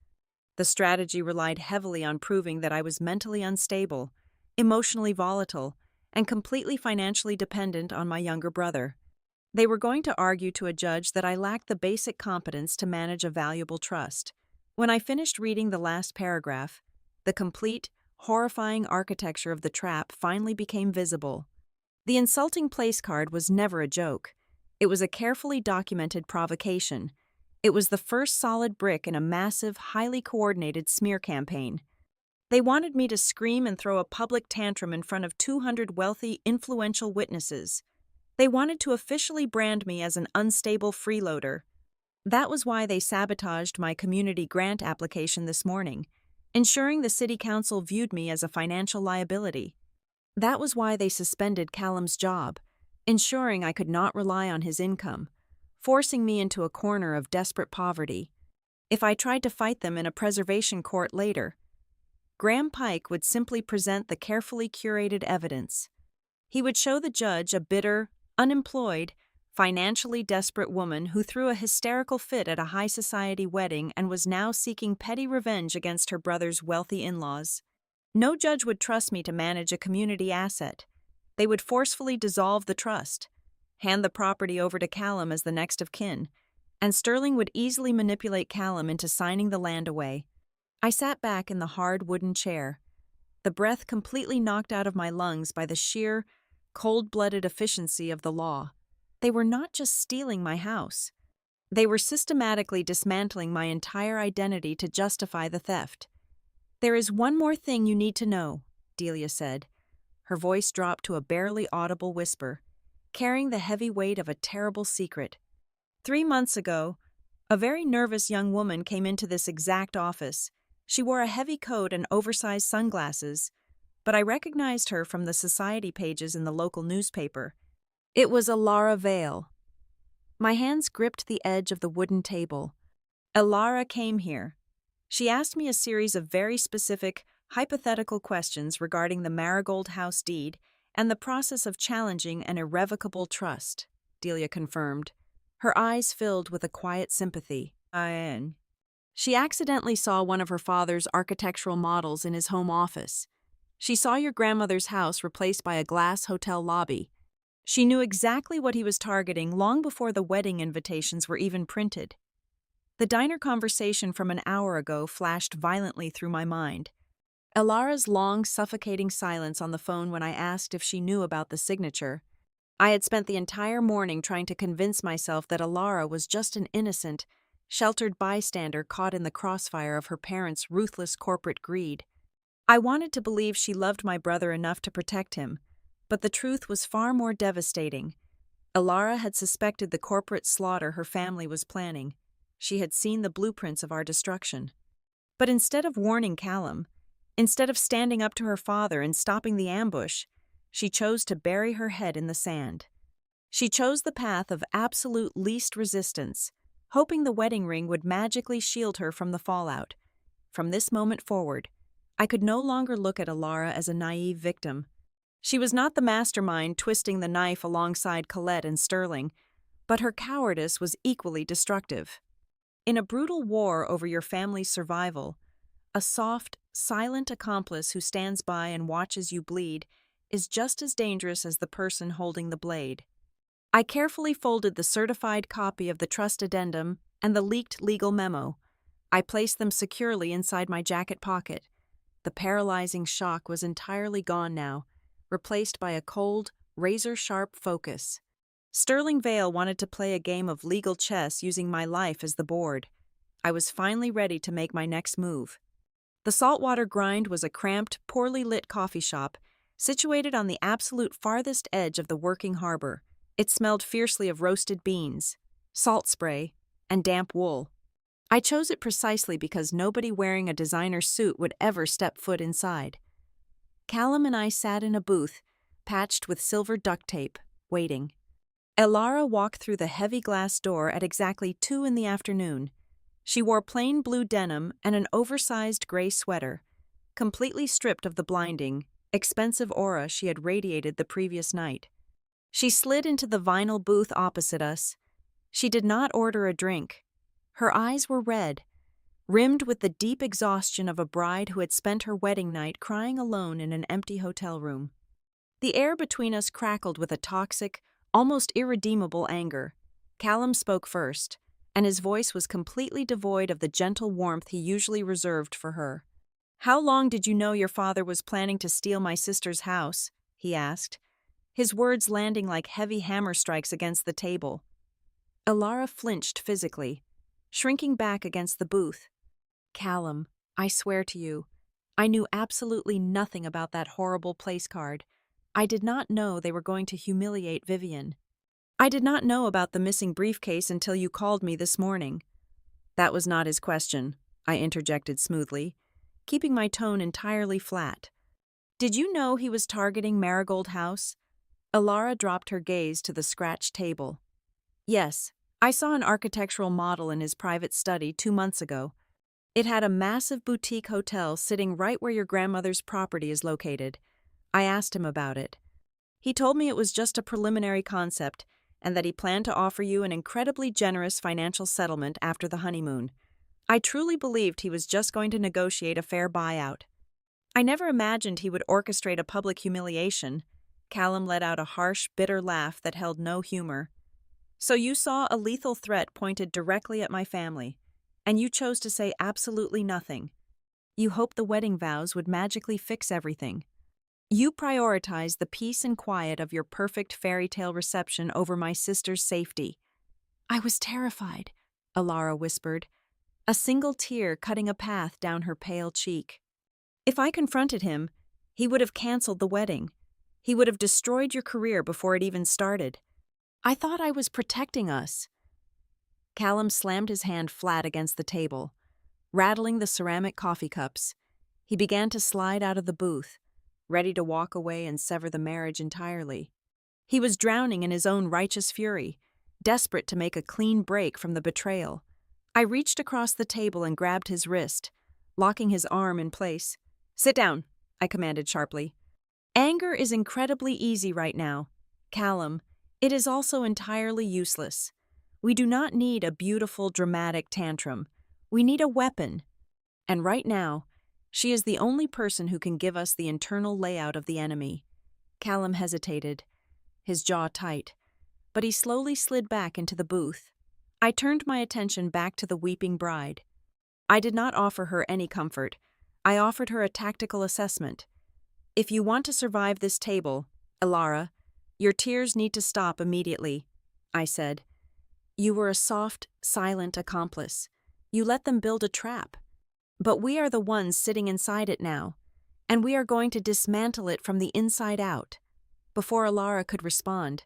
The strategy relied heavily on proving that I was mentally unstable, emotionally volatile, and completely financially dependent on my younger brother. They were going to argue to a judge that I lacked the basic competence to manage a valuable trust. When I finished reading the last paragraph, the complete, horrifying architecture of the trap finally became visible. The insulting place card was never a joke. It was a carefully documented provocation. It was the first solid brick in a massive, highly coordinated smear campaign. They wanted me to scream and throw a public tantrum in front of 200 wealthy, influential witnesses. They wanted to officially brand me as an unstable freeloader. That was why they sabotaged my community grant application this morning, ensuring the city council viewed me as a financial liability. That was why they suspended Callum's job, ensuring I could not rely on his income, forcing me into a corner of desperate poverty. If I tried to fight them in a preservation court later, Graham Pike would simply present the carefully curated evidence. He would show the judge a bitter, unemployed, financially desperate woman who threw a hysterical fit at a high society wedding and was now seeking petty revenge against her brother's wealthy in-laws. No judge would trust me to manage a community asset. They would forcefully dissolve the trust, hand the property over to Callum as the next of kin, and Sterling would easily manipulate Callum into signing the land away. I sat back in the hard wooden chair, the breath completely knocked out of my lungs by the sheer, cold-blooded efficiency of the law. They were not just stealing my house. They were systematically dismantling my entire identity to justify the theft. "There is one more thing you need to know," Delia said. Her voice dropped to a barely audible whisper, carrying the heavy weight of a terrible secret. 3 months ago, a very nervous young woman came into this exact office. She wore a heavy coat and oversized sunglasses, but I recognized her from the society pages in the local newspaper. It was Alara Vale. My hands gripped the edge of the wooden table. Alara came here. She asked me a series of very specific, hypothetical questions regarding the Marigold House deed and the process of challenging an irrevocable trust, Delia confirmed. Her eyes filled with a quiet sympathy. She accidentally saw one of her father's architectural models in his home office. She saw your grandmother's house replaced by a glass hotel lobby. She knew exactly what he was targeting long before the wedding invitations were even printed. The diner conversation from an hour ago flashed violently through my mind. Alara's long, suffocating silence on the phone when I asked if she knew about the signature. I had spent the entire morning trying to convince myself that Alara was just an innocent, sheltered bystander caught in the crossfire of her parents' ruthless corporate greed. I wanted to believe she loved my brother enough to protect him, but the truth was far more devastating. Alara had suspected the corporate slaughter her family was planning. She had seen the blueprints of our destruction. But instead of warning Callum, instead of standing up to her father and stopping the ambush, she chose to bury her head in the sand. She chose the path of absolute least resistance, hoping the wedding ring would magically shield her from the fallout. From this moment forward, I could no longer look at Alara as a naive victim. She was not the mastermind twisting the knife alongside Colette and Sterling, but her cowardice was equally destructive. In a brutal war over your family's survival, a soft, silent accomplice who stands by and watches you bleed is just as dangerous as the person holding the blade. I carefully folded the certified copy of the trust addendum and the leaked legal memo. I placed them securely inside my jacket pocket. The paralyzing shock was entirely gone now, replaced by a cold, razor-sharp focus. Sterling Vale wanted to play a game of legal chess using my life as the board. I was finally ready to make my next move. The Saltwater Grind was a cramped, poorly lit coffee shop, situated on the absolute farthest edge of the working harbor. It smelled fiercely of roasted beans, salt spray, and damp wool. I chose it precisely because nobody wearing a designer suit would ever step foot inside. Callum and I sat in a booth, patched with silver duct tape, waiting. Elara walked through the heavy glass door at exactly 2 in the afternoon. She wore plain blue denim and an oversized gray sweater, completely stripped of the blinding, expensive aura she had radiated the previous night. She slid into the vinyl booth opposite us. She did not order a drink. Her eyes were red, rimmed with the deep exhaustion of a bride who had spent her wedding night crying alone in an empty hotel room. The air between us crackled with a toxic, almost irredeemable anger. Callum spoke first, and his voice was completely devoid of the gentle warmth he usually reserved for her. "How long did you know your father was planning to steal my sister's house?" he asked, his words landing like heavy hammer strikes against the table. Elara flinched physically, shrinking back against the booth. "Callum, I swear to you, I knew absolutely nothing about that horrible place card. I did not know they were going to humiliate Vivian. I did not know about the missing briefcase until you called me this morning." "That was not his question," I interjected smoothly, keeping my tone entirely flat. "Did you know he was targeting Marigold House?" Elara dropped her gaze to the scratched table. "Yes, I saw an architectural model in his private study 2 months ago. It had a massive boutique hotel sitting right where your grandmother's property is located. I asked him about it. He told me it was just a preliminary concept and that he planned to offer you an incredibly generous financial settlement after the honeymoon. I truly believed he was just going to negotiate a fair buyout. I never imagined he would orchestrate a public humiliation." Callum let out a harsh, bitter laugh that held no humor. "So you saw a lethal threat pointed directly at my family, and you chose to say absolutely nothing. You hoped the wedding vows would magically fix everything. You prioritized the peace and quiet of your perfect fairy tale reception over my sister's safety." "I was terrified," Elara whispered, a single tear cutting a path down her pale cheek. "If I confronted him, he would have canceled the wedding. He would have destroyed your career before it even started. I thought I was protecting us." Callum slammed his hand flat against the table, rattling the ceramic coffee cups. He began to slide out of the booth, ready to walk away and sever the marriage entirely. He was drowning in his own righteous fury, desperate to make a clean break from the betrayal. I reached across the table and grabbed his wrist, locking his arm in place. "Sit down," I commanded sharply. "Anger is incredibly easy right now. Callum, it is also entirely useless. We do not need a beautiful, dramatic tantrum. We need a weapon. And right now, she is the only person who can give us the internal layout of the enemy." Callum hesitated, his jaw tight, but he slowly slid back into the booth. I turned my attention back to the weeping bride. I did not offer her any comfort. I offered her a tactical assessment. "If you want to survive this table, Elara, your tears need to stop immediately," I said. "You were a soft, silent accomplice. You let them build a trap. But we are the ones sitting inside it now, and we are going to dismantle it from the inside out." Before Elara could respond,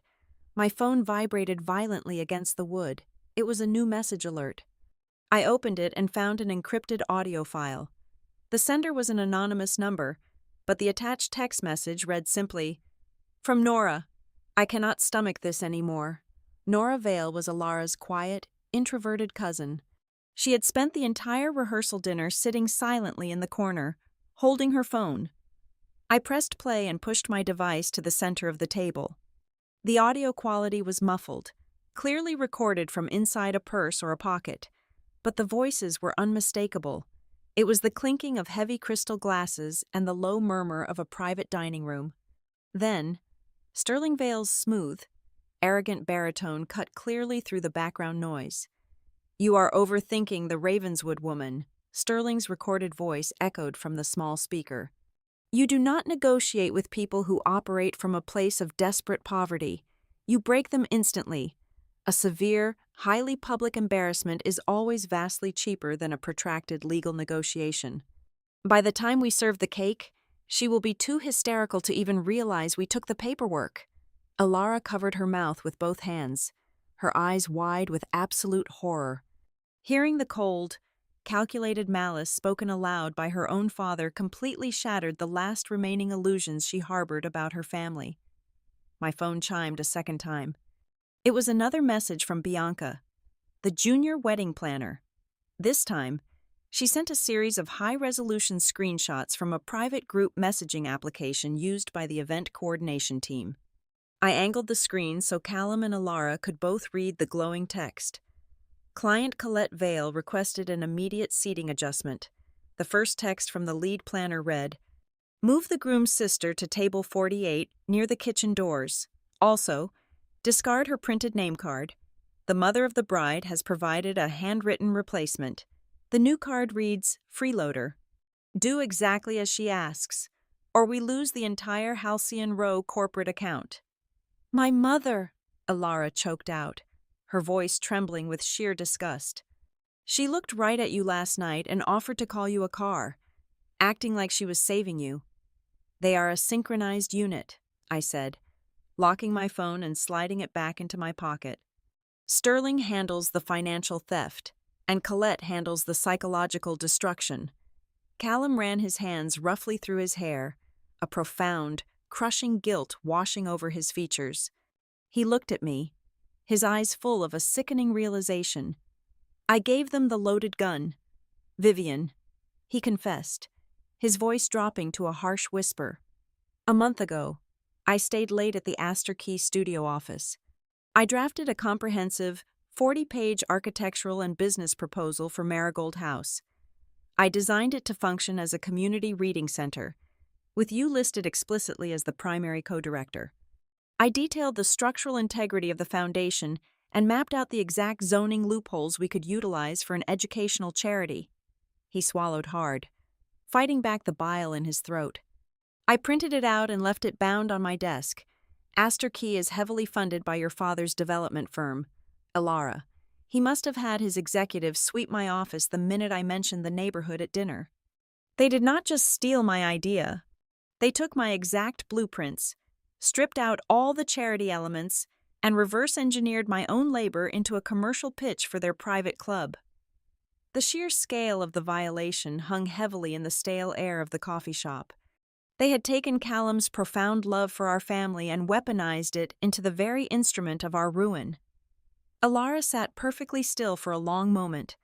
my phone vibrated violently against the wood. It was a new message alert. I opened it and found an encrypted audio file. The sender was an anonymous number, but the attached text message read simply, "From Nora. I cannot stomach this anymore." Nora Vale was Elara's quiet, introverted cousin. She had spent the entire rehearsal dinner sitting silently in the corner, holding her phone. I pressed play and pushed my device to the center of the table. The audio quality was muffled, clearly recorded from inside a purse or a pocket, but the voices were unmistakable. It was the clinking of heavy crystal glasses and the low murmur of a private dining room. Then, Sterling Vale's smooth, arrogant baritone cut clearly through the background noise. "You are overthinking the Ravenswood woman," Sterling's recorded voice echoed from the small speaker. "You do not negotiate with people who operate from a place of desperate poverty. You break them instantly. A severe, highly public embarrassment is always vastly cheaper than a protracted legal negotiation. By the time we serve the cake, she will be too hysterical to even realize we took the paperwork." Elara covered her mouth with both hands, her eyes wide with absolute horror. Hearing the cold, calculated malice spoken aloud by her own father completely shattered the last remaining illusions she harbored about her family. My phone chimed a second time. It was another message from Bianca, the junior wedding planner. This time, she sent a series of high-resolution screenshots from a private group messaging application used by the event coordination team. I angled the screen so Callum and Alara could both read the glowing text. Client Colette Vale requested an immediate seating adjustment. The first text from the lead planner read, "Move the groom's sister to table 48 near the kitchen doors. Also, discard her printed name card. The mother of the bride has provided a handwritten replacement. The new card reads, Freeloader. Do exactly as she asks, or we lose the entire Halcyon Row corporate account." "My mother," Alara choked out, her voice trembling with sheer disgust. "She looked right at you last night and offered to call you a car, acting like she was saving you." "They are a synchronized unit," I said, locking my phone and sliding it back into my pocket. "Sterling handles the financial theft, and Colette handles the psychological destruction." Callum ran his hands roughly through his hair, a profound, crushing guilt washing over his features. He looked at me, his eyes full of a sickening realization. "I gave them the loaded gun. Vivian," he confessed, his voice dropping to a harsh whisper. "A month ago, I stayed late at the Astor Key studio office. I drafted a comprehensive, 40-page architectural and business proposal for Marigold House. I designed it to function as a community reading center, with you listed explicitly as the primary co-director. I detailed the structural integrity of the foundation and mapped out the exact zoning loopholes we could utilize for an educational charity." He swallowed hard, fighting back the bile in his throat. "I printed it out and left it bound on my desk. Astor Key is heavily funded by your father's development firm, Alara. He must have had his executives sweep my office the minute I mentioned the neighborhood at dinner. They did not just steal my idea. They took my exact blueprints, stripped out all the charity elements, and reverse-engineered my own labor into a commercial pitch for their private club." The sheer scale of the violation hung heavily in the stale air of the coffee shop. They had taken Callum's profound love for our family and weaponized it into the very instrument of our ruin. Alara sat perfectly still for a long moment.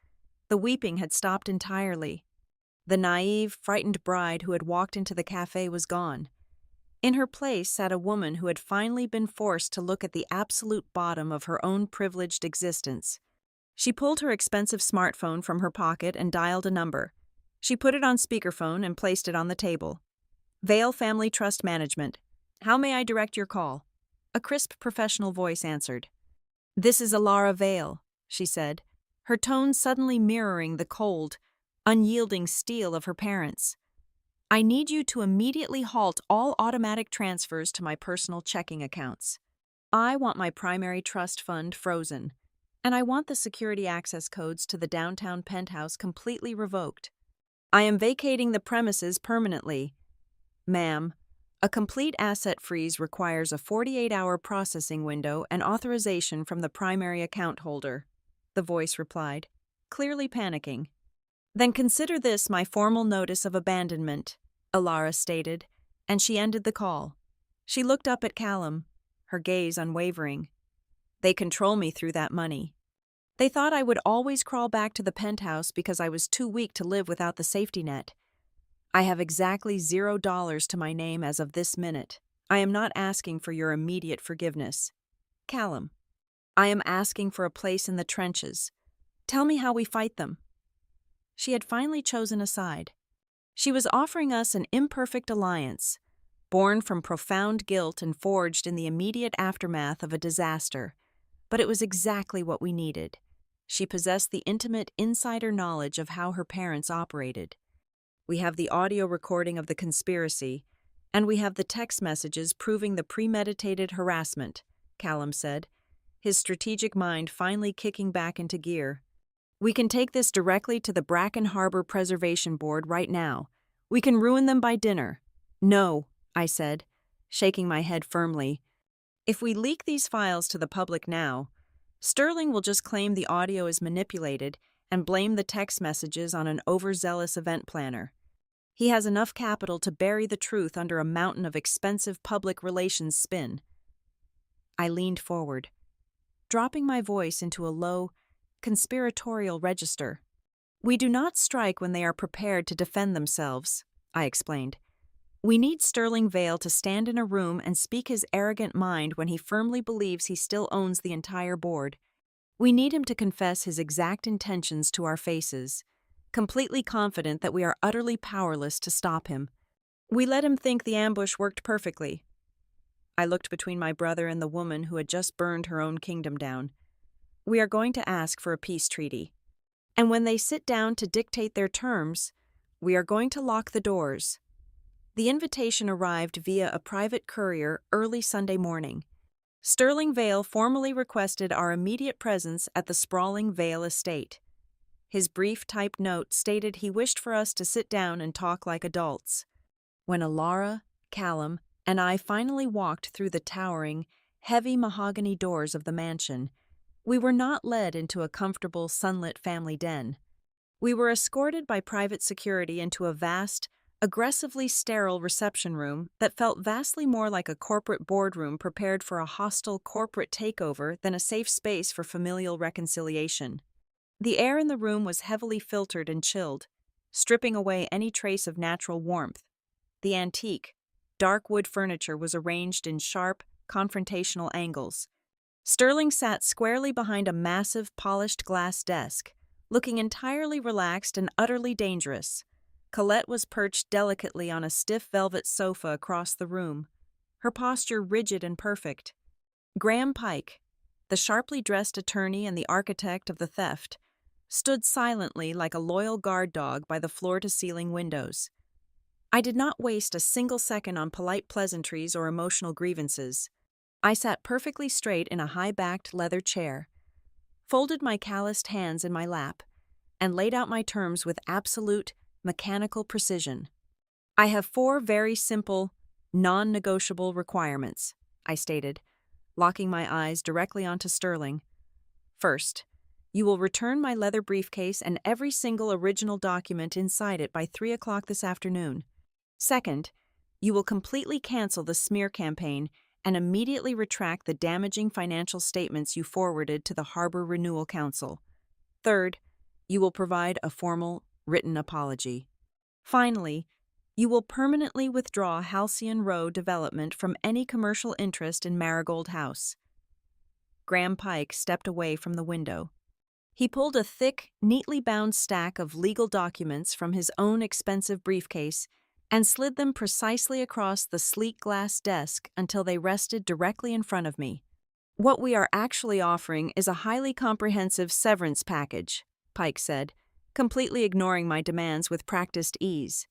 The weeping had stopped entirely. The naive, frightened bride who had walked into the cafe was gone. In her place sat a woman who had finally been forced to look at the absolute bottom of her own privileged existence. She pulled her expensive smartphone from her pocket and dialed a number. She put it on speakerphone and placed it on the table. "Vale Family Trust Management. How may I direct your call?" A crisp professional voice answered. "This is Alara Vale," she said, her tone suddenly mirroring the cold, unyielding steel of her parents. "I need you to immediately halt all automatic transfers to my personal checking accounts. I want my primary trust fund frozen, and I want the security access codes to the downtown penthouse completely revoked. I am vacating the premises permanently. Ma'am, a complete asset freeze requires a 48-hour processing window and authorization from the primary account holder," the voice replied, clearly panicking. "Then consider this my formal notice of abandonment," Alara stated, and she ended the call. She looked up at Callum, her gaze unwavering. "They control me through that money. They thought I would always crawl back to the penthouse because I was too weak to live without the safety net. I have exactly $0 to my name as of this minute. I am not asking for your immediate forgiveness. Callum, I am asking for a place in the trenches. Tell me how we fight them." She had finally chosen a side. She was offering us an imperfect alliance, born from profound guilt and forged in the immediate aftermath of a disaster. But it was exactly what we needed. She possessed the intimate insider knowledge of how her parents operated. "We have the audio recording of the conspiracy, and we have the text messages proving the premeditated harassment," Callum said, his strategic mind finally kicking back into gear. "We can take this directly to the Bracken Harbor Preservation Board right now. We can ruin them by dinner." "No," I said, shaking my head firmly. "If we leak these files to the public now, Sterling will just claim the audio is manipulated and blame the text messages on an overzealous event planner. He has enough capital to bury the truth under a mountain of expensive public relations spin. I leaned forward, dropping my voice into a low, conspiratorial register. We do not strike when they are prepared to defend themselves, I explained. We need Sterling Vale to stand in a room and speak his arrogant mind when he firmly believes he still owns the entire board. We need him to confess his exact intentions to our faces, completely confident that we are utterly powerless to stop him. We let him think the ambush worked perfectly. I looked between my brother and the woman who had just burned her own kingdom down. We are going to ask for a peace treaty. And when they sit down to dictate their terms, we are going to lock the doors. The invitation arrived via a private courier early Sunday morning. Sterling Vale formally requested our immediate presence at the sprawling Vale estate. His brief typed note stated he wished for us to sit down and talk like adults. When Alara, Callum, and I finally walked through the towering, heavy mahogany doors of the mansion, we were not led into a comfortable, sunlit family den. We were escorted by private security into a vast, aggressively sterile reception room that felt vastly more like a corporate boardroom prepared for a hostile corporate takeover than a safe space for familial reconciliation. The air in the room was heavily filtered and chilled, stripping away any trace of natural warmth. The antique, dark wood furniture was arranged in sharp, confrontational angles. Sterling sat squarely behind a massive, polished glass desk, looking entirely relaxed and utterly dangerous. Colette was perched delicately on a stiff velvet sofa across the room, her posture rigid and perfect. Graham Pike, the sharply dressed attorney and the architect of the theft, stood silently like a loyal guard dog by the floor-to-ceiling windows. I did not waste a single second on polite pleasantries or emotional grievances. I sat perfectly straight in a high-backed leather chair, folded my calloused hands in my lap, and laid out my terms with absolute, mechanical precision. I have 4 very simple, non-negotiable requirements, I stated, locking my eyes directly onto Sterling. First, you will return my leather briefcase and every single original document inside it by 3 o'clock this afternoon. Second, you will completely cancel the smear campaign and immediately retract the damaging financial statements you forwarded to the Harbor Renewal Council. Third, you will provide a formal, written apology. Finally, you will permanently withdraw Halcyon Row development from any commercial interest in Marigold House. Graham Pike stepped away from the window. He pulled a thick, neatly bound stack of legal documents from his own expensive briefcase and slid them precisely across the sleek glass desk until they rested directly in front of me. What we are actually offering is a highly comprehensive severance package, Pike said, completely ignoring my demands with practiced ease.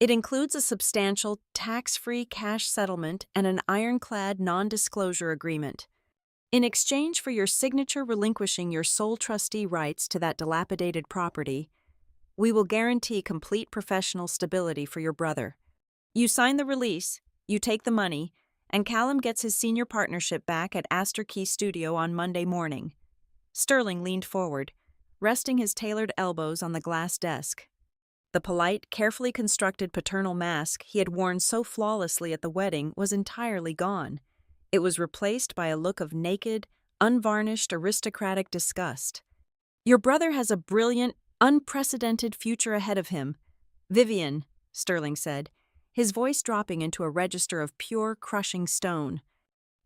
It includes a substantial, tax-free cash settlement and an ironclad non-disclosure agreement. In exchange for your signature relinquishing your sole trustee rights to that dilapidated property, we will guarantee complete professional stability for your brother. You sign the release, you take the money, and Callum gets his senior partnership back at Astor Key Studio on Monday morning. Sterling leaned forward, resting his tailored elbows on the glass desk. The polite, carefully constructed paternal mask he had worn so flawlessly at the wedding was entirely gone. It was replaced by a look of naked, unvarnished aristocratic disgust. Your brother has a brilliant, unprecedented future ahead of him. Vivian, Sterling said, his voice dropping into a register of pure, crushing stone.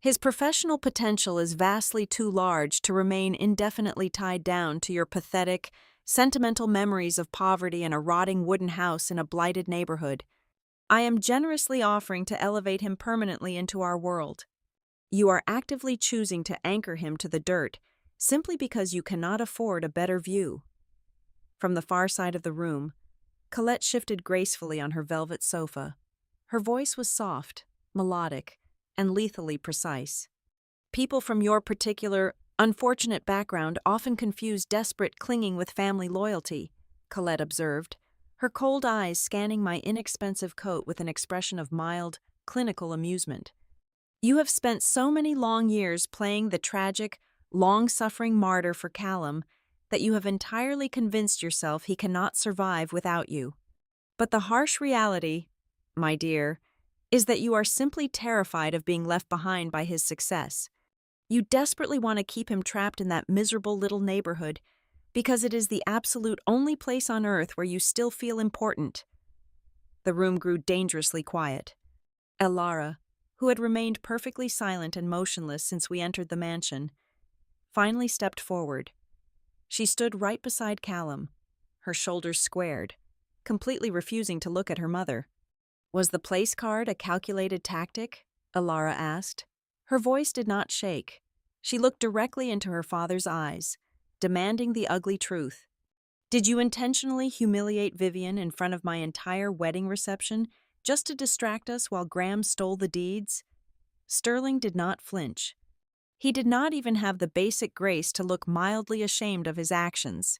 His professional potential is vastly too large to remain indefinitely tied down to your pathetic, sentimental memories of poverty and a rotting wooden house in a blighted neighborhood. I am generously offering to elevate him permanently into our world. You are actively choosing to anchor him to the dirt simply because you cannot afford a better view. From the far side of the room, Colette shifted gracefully on her velvet sofa. Her voice was soft, melodic, and lethally precise. People from your particular, unfortunate background often confuse desperate clinging with family loyalty, Colette observed, her cold eyes scanning my inexpensive coat with an expression of mild, clinical amusement. You have spent so many long years playing the tragic, long-suffering martyr for Callum that you have entirely convinced yourself he cannot survive without you. But the harsh reality, my dear, is that you are simply terrified of being left behind by his success. You desperately want to keep him trapped in that miserable little neighborhood because it is the absolute only place on earth where you still feel important. The room grew dangerously quiet. Elara, who had remained perfectly silent and motionless since we entered the mansion, finally stepped forward. She stood right beside Callum, her shoulders squared, completely refusing to look at her mother. Was the place card a calculated tactic? Elara asked. Her voice did not shake. She looked directly into her father's eyes, demanding the ugly truth. Did you intentionally humiliate Vivian in front of my entire wedding reception just to distract us while Graham stole the deeds? Sterling did not flinch. He did not even have the basic grace to look mildly ashamed of his actions.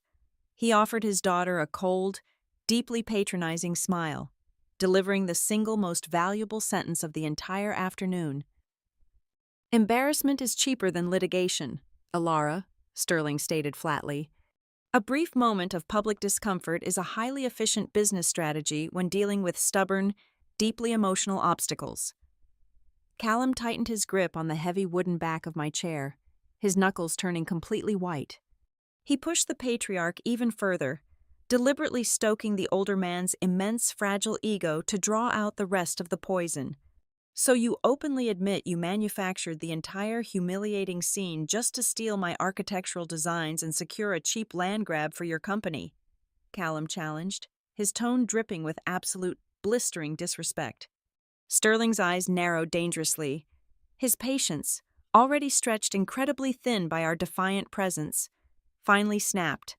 He offered his daughter a cold, deeply patronizing smile, delivering the single most valuable sentence of the entire afternoon. Embarrassment is cheaper than litigation, Elara, Sterling stated flatly. A brief moment of public discomfort is a highly efficient business strategy when dealing with stubborn, deeply emotional obstacles. Callum tightened his grip on the heavy wooden back of my chair, his knuckles turning completely white. He pushed the patriarch even further, deliberately stoking the older man's immense, fragile ego to draw out the rest of the poison. So you openly admit you manufactured the entire humiliating scene just to steal my architectural designs and secure a cheap land grab for your company? Callum challenged, his tone dripping with absolute, blistering disrespect. Sterling's eyes narrowed dangerously. His patience, already stretched incredibly thin by our defiant presence, finally snapped.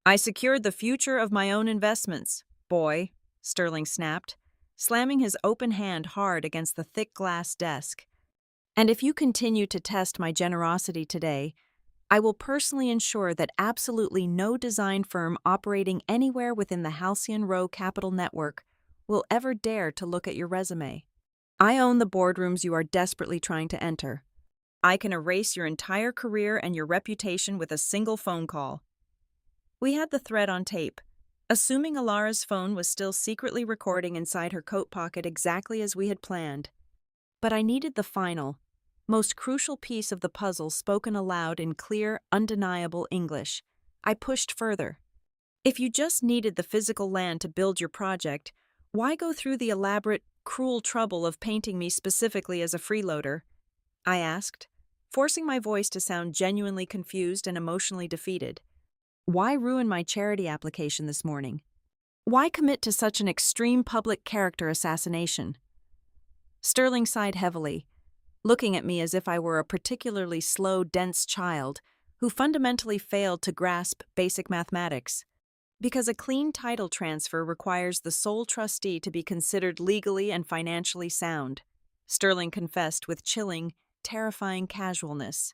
I secured the future of my own investments, boy, Sterling snapped, slamming his open hand hard against the thick glass desk. And if you continue to test my generosity today, I will personally ensure that absolutely no design firm operating anywhere within the Halcyon Row Capital Network will ever dare to look at your resume. I own the boardrooms you are desperately trying to enter. I can erase your entire career and your reputation with a single phone call. We had the thread on tape, assuming Elara's phone was still secretly recording inside her coat pocket exactly as we had planned. But I needed the final, most crucial piece of the puzzle spoken aloud in clear, undeniable English. I pushed further. If you just needed the physical land to build your project, why go through the elaborate, cruel trouble of painting me specifically as a freeloader? I asked, forcing my voice to sound genuinely confused and emotionally defeated. Why ruin my charity application this morning? Why commit to such an extreme public character assassination? Sterling sighed heavily, looking at me as if I were a particularly slow, dense child who fundamentally failed to grasp basic mathematics. Because a clean title transfer requires the sole trustee to be considered legally and financially sound, Sterling confessed with chilling, terrifying casualness.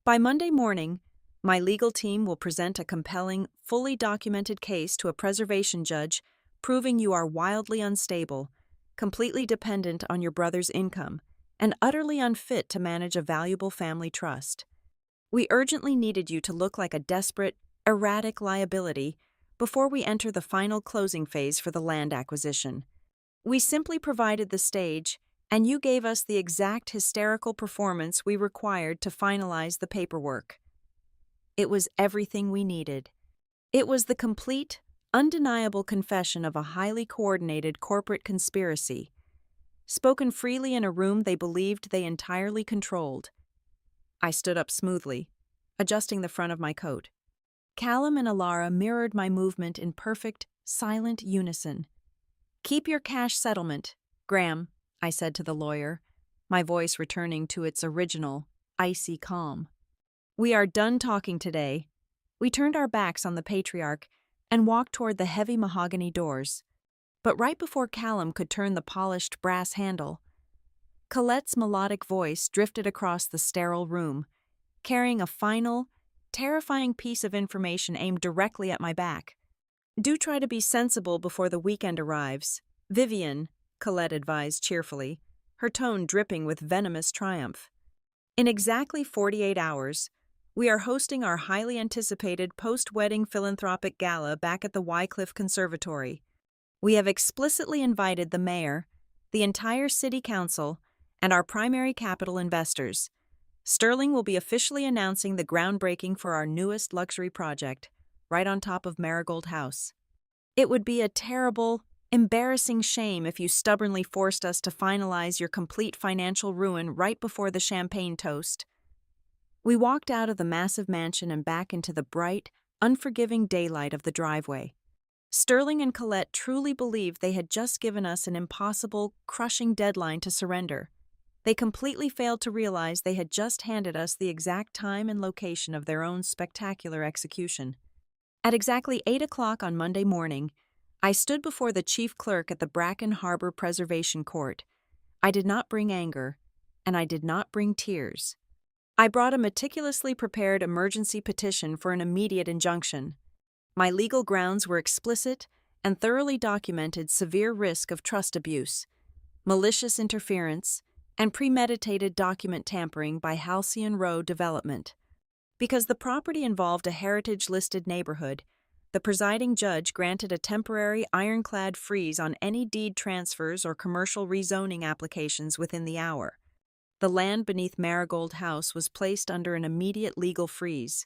By Monday morning, my legal team will present a compelling, fully documented case to a preservation judge proving you are wildly unstable, completely dependent on your brother's income, and utterly unfit to manage a valuable family trust. We urgently needed you to look like a desperate, erratic liability before we enter the final closing phase for the land acquisition. We simply provided the stage, and you gave us the exact hysterical performance we required to finalize the paperwork. It was everything we needed. It was the complete, undeniable confession of a highly coordinated corporate conspiracy, spoken freely in a room they believed they entirely controlled. I stood up smoothly, adjusting the front of my coat. Callum and Elara mirrored my movement in perfect, silent unison. Keep your cash settlement, Graham, I said to the lawyer, my voice returning to its original, icy calm. We are done talking today. We turned our backs on the patriarch and walked toward the heavy mahogany doors. But right before Callum could turn the polished brass handle, Colette's melodic voice drifted across the sterile room, carrying a final, terrifying piece of information aimed directly at my back. Do try to be sensible before the weekend arrives, Vivian, Colette advised cheerfully, her tone dripping with venomous triumph. In exactly 48 hours, We are hosting our highly anticipated post-wedding philanthropic gala back at the Wycliffe Conservatory. We have explicitly invited the mayor, the entire city council, and our primary capital investors. Sterling will be officially announcing the groundbreaking for our newest luxury project, right on top of Marigold House. It would be a terrible, embarrassing shame if you stubbornly forced us to finalize your complete financial ruin right before the champagne toast. We walked out of the massive mansion and back into the bright, unforgiving daylight of the driveway. Sterling and Colette truly believed they had just given us an impossible, crushing deadline to surrender. They completely failed to realize they had just handed us the exact time and location of their own spectacular execution. At exactly 8 o'clock on Monday morning, I stood before the chief clerk at the Bracken Harbor Preservation Court. I did not bring anger, and I did not bring tears. I brought a meticulously prepared emergency petition for an immediate injunction. My legal grounds were explicit and thoroughly documented severe risk of trust abuse, malicious interference, and premeditated document tampering by Halcyon Row Development. Because the property involved a heritage-listed neighborhood, the presiding judge granted a temporary ironclad freeze on any deed transfers or commercial rezoning applications within the hour. The land beneath Marigold House was placed under an immediate legal freeze.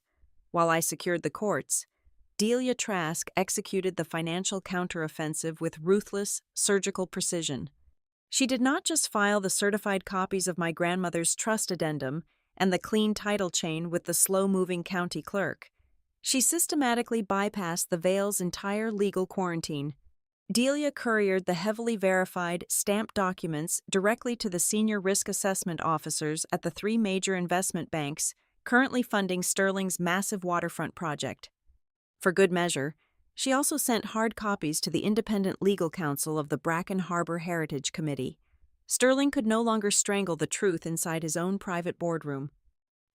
While I secured the courts, Delia Trask executed the financial counteroffensive with ruthless, surgical precision. She did not just file the certified copies of my grandmother's trust addendum and the clean title chain with the slow-moving county clerk. She systematically bypassed the Vale's entire legal quarantine. Delia couriered the heavily verified, stamped documents directly to the senior risk assessment officers at the 3 major investment banks currently funding Sterling's massive waterfront project. For good measure, she also sent hard copies to the independent legal counsel of the Bracken Harbor Heritage Committee. Sterling could no longer strangle the truth inside his own private boardroom.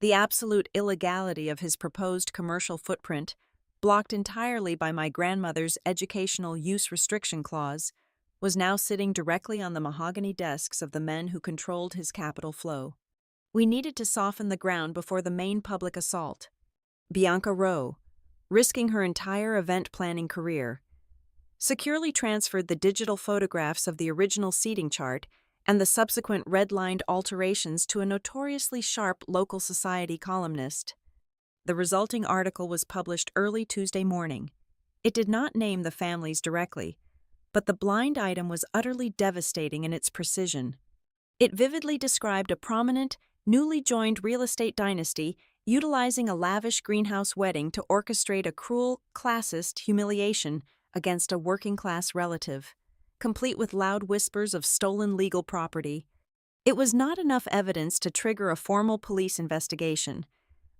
The absolute illegality of his proposed commercial footprint, blocked entirely by my grandmother's educational use restriction clause, was now sitting directly on the mahogany desks of the men who controlled his capital flow. We needed to soften the ground before the main public assault. Bianca Rowe, risking her entire event planning career, securely transferred the digital photographs of the original seating chart and the subsequent red-lined alterations to a notoriously sharp local society columnist. The resulting article was published early Tuesday morning. It did not name the families directly, but the blind item was utterly devastating in its precision. It vividly described a prominent, newly joined real estate dynasty utilizing a lavish greenhouse wedding to orchestrate a cruel, classist humiliation against a working-class relative, complete with loud whispers of stolen legal property. It was not enough evidence to trigger a formal police investigation,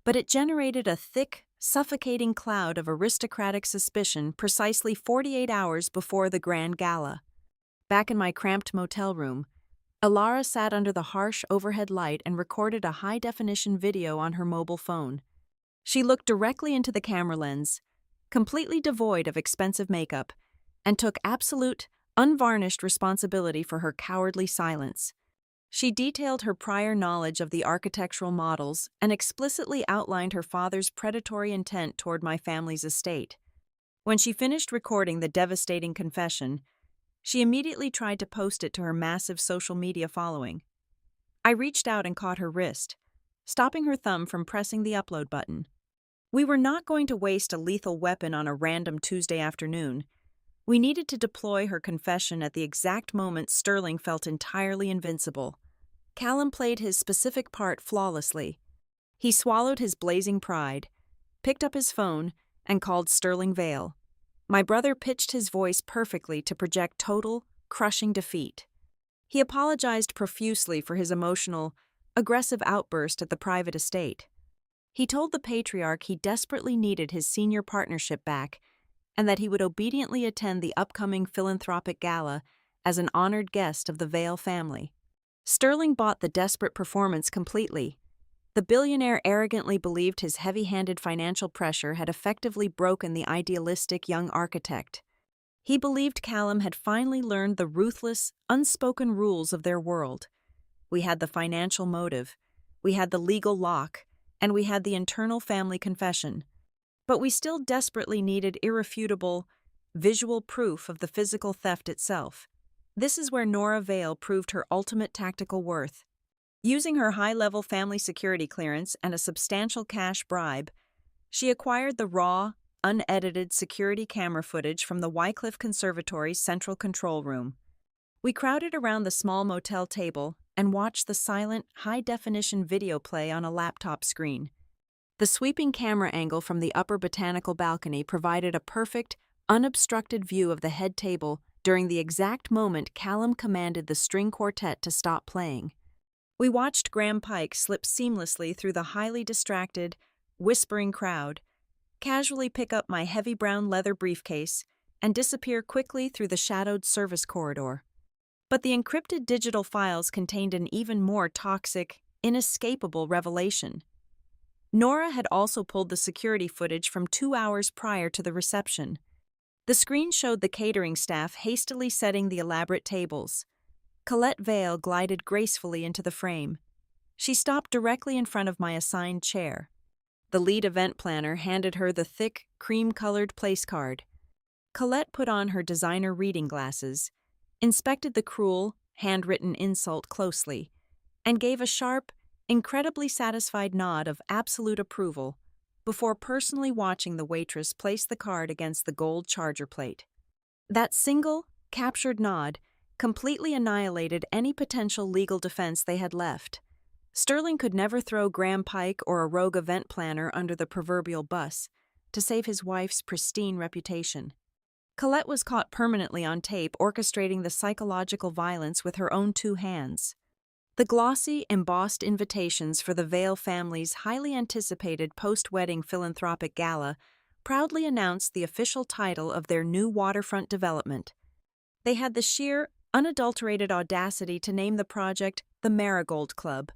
but it generated a thick, suffocating cloud of aristocratic suspicion precisely 48 hours before the grand gala. Back in my cramped motel room, Alara sat under the harsh overhead light and recorded a high-definition video on her mobile phone. She looked directly into the camera lens, completely devoid of expensive makeup, and took absolute, unvarnished responsibility for her cowardly silence. She detailed her prior knowledge of the architectural models and explicitly outlined her father's predatory intent toward my family's estate. When she finished recording the devastating confession, she immediately tried to post it to her massive social media following. I reached out and caught her wrist, stopping her thumb from pressing the upload button. We were not going to waste a lethal weapon on a random Tuesday afternoon. We needed to deploy her confession at the exact moment Sterling felt entirely invincible. Callum played his specific part flawlessly. He swallowed his blazing pride, picked up his phone, and called Sterling Vale. My brother pitched his voice perfectly to project total, crushing defeat. He apologized profusely for his emotional, aggressive outburst at the private estate. He told the patriarch he desperately needed his senior partnership back and that he would obediently attend the upcoming philanthropic gala as an honored guest of the Vale family. Sterling bought the desperate performance completely. The billionaire arrogantly believed his heavy-handed financial pressure had effectively broken the idealistic young architect. He believed Callum had finally learned the ruthless, unspoken rules of their world. We had the financial motive, we had the legal lock, and we had the internal family confession. But we still desperately needed irrefutable, visual proof of the physical theft itself. This is where Nora Vale proved her ultimate tactical worth. Using her high-level family security clearance and a substantial cash bribe, she acquired the raw, unedited security camera footage from the Wycliffe Conservatory's central control room. We crowded around the small motel table and watched the silent, high-definition video play on a laptop screen. The sweeping camera angle from the upper botanical balcony provided a perfect, unobstructed view of the head table during the exact moment Callum commanded the string quartet to stop playing. We watched Graham Pike slip seamlessly through the highly distracted, whispering crowd, casually pick up my heavy brown leather briefcase, and disappear quickly through the shadowed service corridor. But the encrypted digital files contained an even more toxic, inescapable revelation. Nora had also pulled the security footage from 2 hours prior to the reception. The screen showed the catering staff hastily setting the elaborate tables. Colette Vale glided gracefully into the frame. She stopped directly in front of my assigned chair. The lead event planner handed her the thick, cream-colored place card. Colette put on her designer reading glasses, inspected the cruel, handwritten insult closely, and gave a sharp, incredibly satisfied nod of absolute approval before personally watching the waitress place the card against the gold charger plate. That single, captured nod completely annihilated any potential legal defense they had left. Sterling could never throw Graham Pike or a rogue event planner under the proverbial bus to save his wife's pristine reputation. Colette was caught permanently on tape orchestrating the psychological violence with her own 2 hands. The glossy, embossed invitations for the Vale family's highly anticipated post-wedding philanthropic gala proudly announced the official title of their new waterfront development. They had the sheer, unadulterated audacity to name the project the Marigold Club.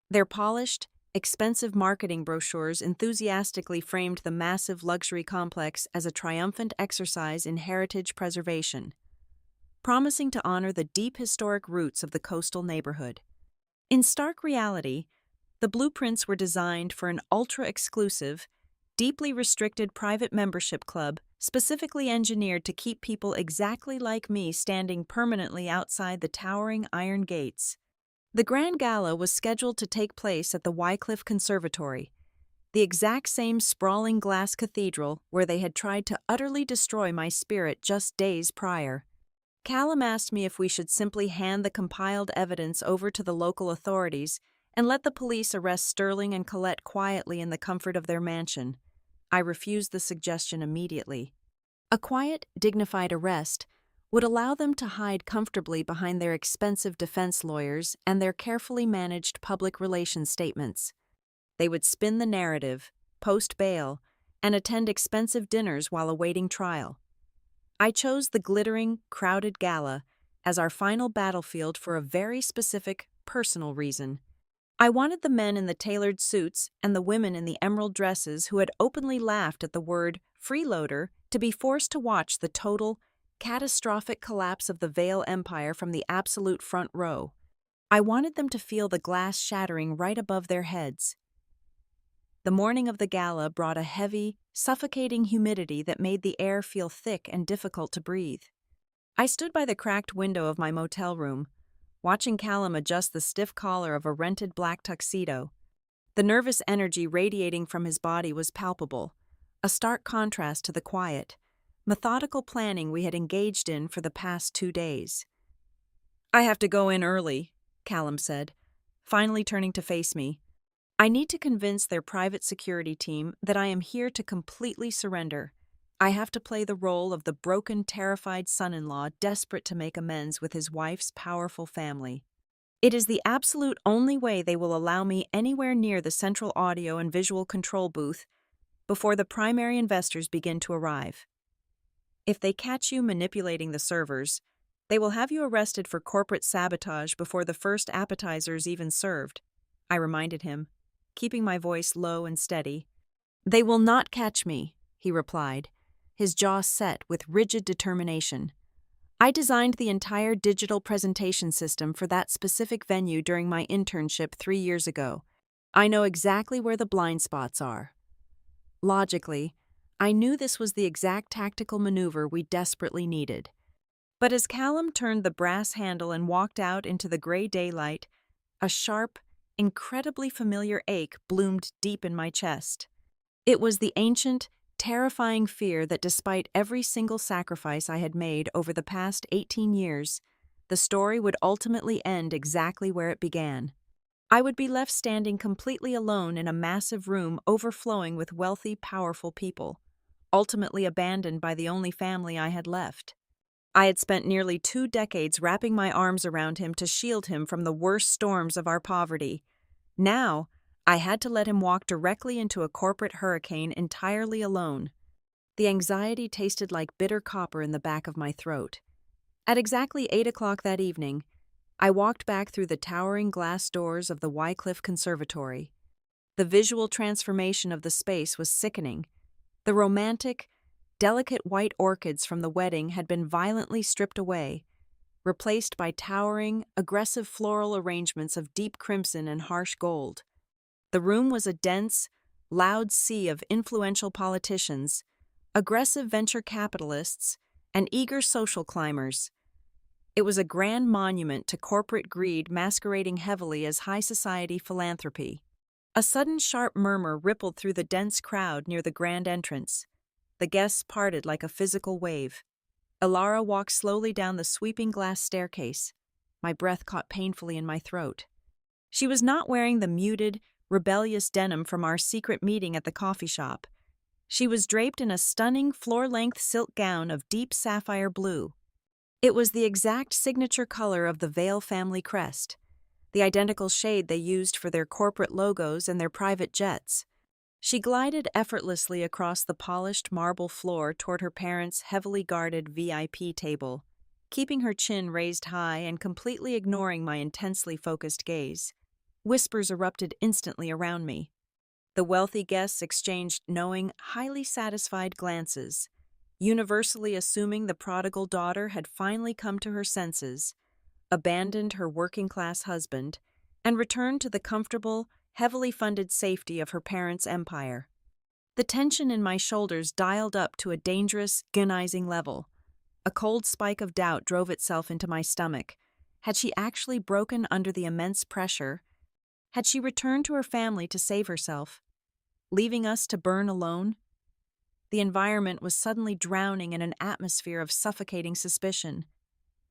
Their polished, expensive marketing brochures enthusiastically framed the massive luxury complex as a triumphant exercise in heritage preservation, promising to honor the deep historic roots of the coastal neighborhood. In stark reality, the blueprints were designed for an ultra-exclusive, deeply restricted private membership club specifically engineered to keep people exactly like me standing permanently outside the towering iron gates. The grand gala was scheduled to take place at the Wycliffe Conservatory, the exact same sprawling glass cathedral where they had tried to utterly destroy my spirit just days prior. Callum asked me if we should simply hand the compiled evidence over to the local authorities and let the police arrest Sterling and Colette quietly in the comfort of their mansion. I refused the suggestion immediately. A quiet, dignified arrest would allow them to hide comfortably behind their expensive defense lawyers and their carefully managed public relations statements. They would spin the narrative, post bail, and attend expensive dinners while awaiting trial. I chose the glittering, crowded gala as our final battlefield for a very specific, personal reason. I wanted the men in the tailored suits and the women in the emerald dresses who had openly laughed at the word freeloader to be forced to watch the total, catastrophic collapse of the Vale Empire from the absolute front row. I wanted them to feel the glass shattering right above their heads. The morning of the gala brought a heavy, suffocating humidity that made the air feel thick and difficult to breathe. I stood by the cracked window of my motel room, watching Callum adjust the stiff collar of a rented black tuxedo. The nervous energy radiating from his body was palpable, a stark contrast to the quiet, methodical planning we had engaged in for the past 2 days. "I have to go in early," Callum said, finally turning to face me. "I need to convince their private security team that I am here to completely surrender. I have to play the role of the broken, terrified son-in-law desperate to make amends with his wife's powerful family. It is the absolute only way they will allow me anywhere near the central audio and visual control booth before the primary investors begin to arrive. If they catch you manipulating the servers, they will have you arrested for corporate sabotage before the first appetizer is even served," I reminded him, keeping my voice low and steady. "They will not catch me," he replied, his jaw set with rigid determination. "I designed the entire digital presentation system for that specific venue during my internship 3 years ago. I know exactly where the blind spots are. Logically, I knew this was the exact tactical maneuver we desperately needed. But as Callum turned the brass handle and walked out into the gray daylight, a sharp, incredibly familiar ache bloomed deep in my chest. It was the ancient, terrifying fear that despite every single sacrifice I had made over the past 18 years, the story would ultimately end exactly where it began. I would be left standing completely alone in a massive room overflowing with wealthy, powerful people, ultimately abandoned by the only family I had left. I had spent nearly 2 decades wrapping my arms around him to shield him from the worst storms of our poverty. Now, I had to let him walk directly into a corporate hurricane entirely alone. The anxiety tasted like bitter copper in the back of my throat. At exactly 8 o'clock that evening, I walked back through the towering glass doors of the Wycliffe Conservatory. The visual transformation of the space was sickening. The romantic, delicate white orchids from the wedding had been violently stripped away, replaced by towering, aggressive floral arrangements of deep crimson and harsh gold. The room was a dense, loud sea of influential politicians, aggressive venture capitalists, and eager social climbers. It was a grand monument to corporate greed masquerading heavily as high society philanthropy. A sudden sharp murmur rippled through the dense crowd near the grand entrance. The guests parted like a physical wave. Ilara walked slowly down the sweeping glass staircase. My breath caught painfully in my throat. She was not wearing the muted, rebellious denim from our secret meeting at the coffee shop. She was draped in a stunning floor-length silk gown of deep sapphire blue. It was the exact signature color of the Vale family crest, the identical shade they used for their corporate logos and their private jets. She glided effortlessly across the polished marble floor toward her parents' heavily guarded VIP table, keeping her chin raised high and completely ignoring my intensely focused gaze. Whispers erupted instantly around me. The wealthy guests exchanged knowing, highly satisfied glances, universally assuming the prodigal daughter had finally come to her senses, abandoned her working-class husband, and returned to the comfortable, heavily funded safety of her parents' empire. The tension in my shoulders dialed up to a dangerous, agonizing level. A cold spike of doubt drove itself into my stomach. Had she actually broken under the immense pressure? Had she returned to her family to save herself, leaving us to burn alone? The environment was suddenly drowning in an atmosphere of suffocating suspicion.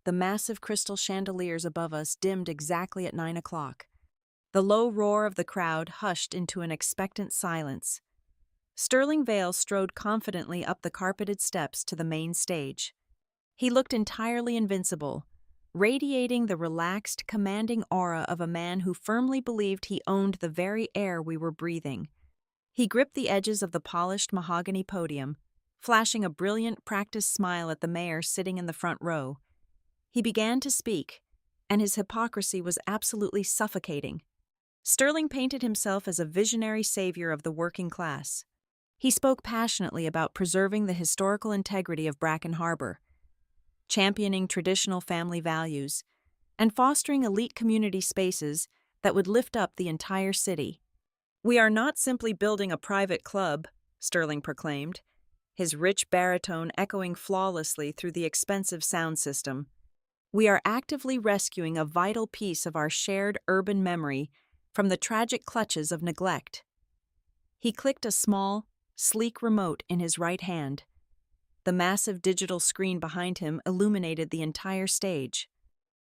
The massive crystal chandeliers above us dimmed exactly at 9 o'clock. The low roar of the crowd hushed into an expectant silence. Sterling Vale strode confidently up the carpeted steps to the main stage. He looked entirely invincible, radiating the relaxed, commanding aura of a man who firmly believed he owned the very air we were breathing. He gripped the edges of the polished mahogany podium, flashing a brilliant, practiced smile at the mayor sitting in the front row. He began to speak, and his hypocrisy was absolutely suffocating. Sterling painted himself as a visionary savior of the working class. He spoke passionately about preserving the historical integrity of Bracken Harbor, championing traditional family values, and fostering elite community spaces that would lift up the entire city. "We are not simply building a private club," Sterling proclaimed, his rich baritone echoing flawlessly through the expensive sound system. "We are actively rescuing a vital piece of our shared urban memory from the tragic clutches of neglect." He clicked a small, sleek remote in his right hand. The massive digital screen behind him illuminated the entire stage.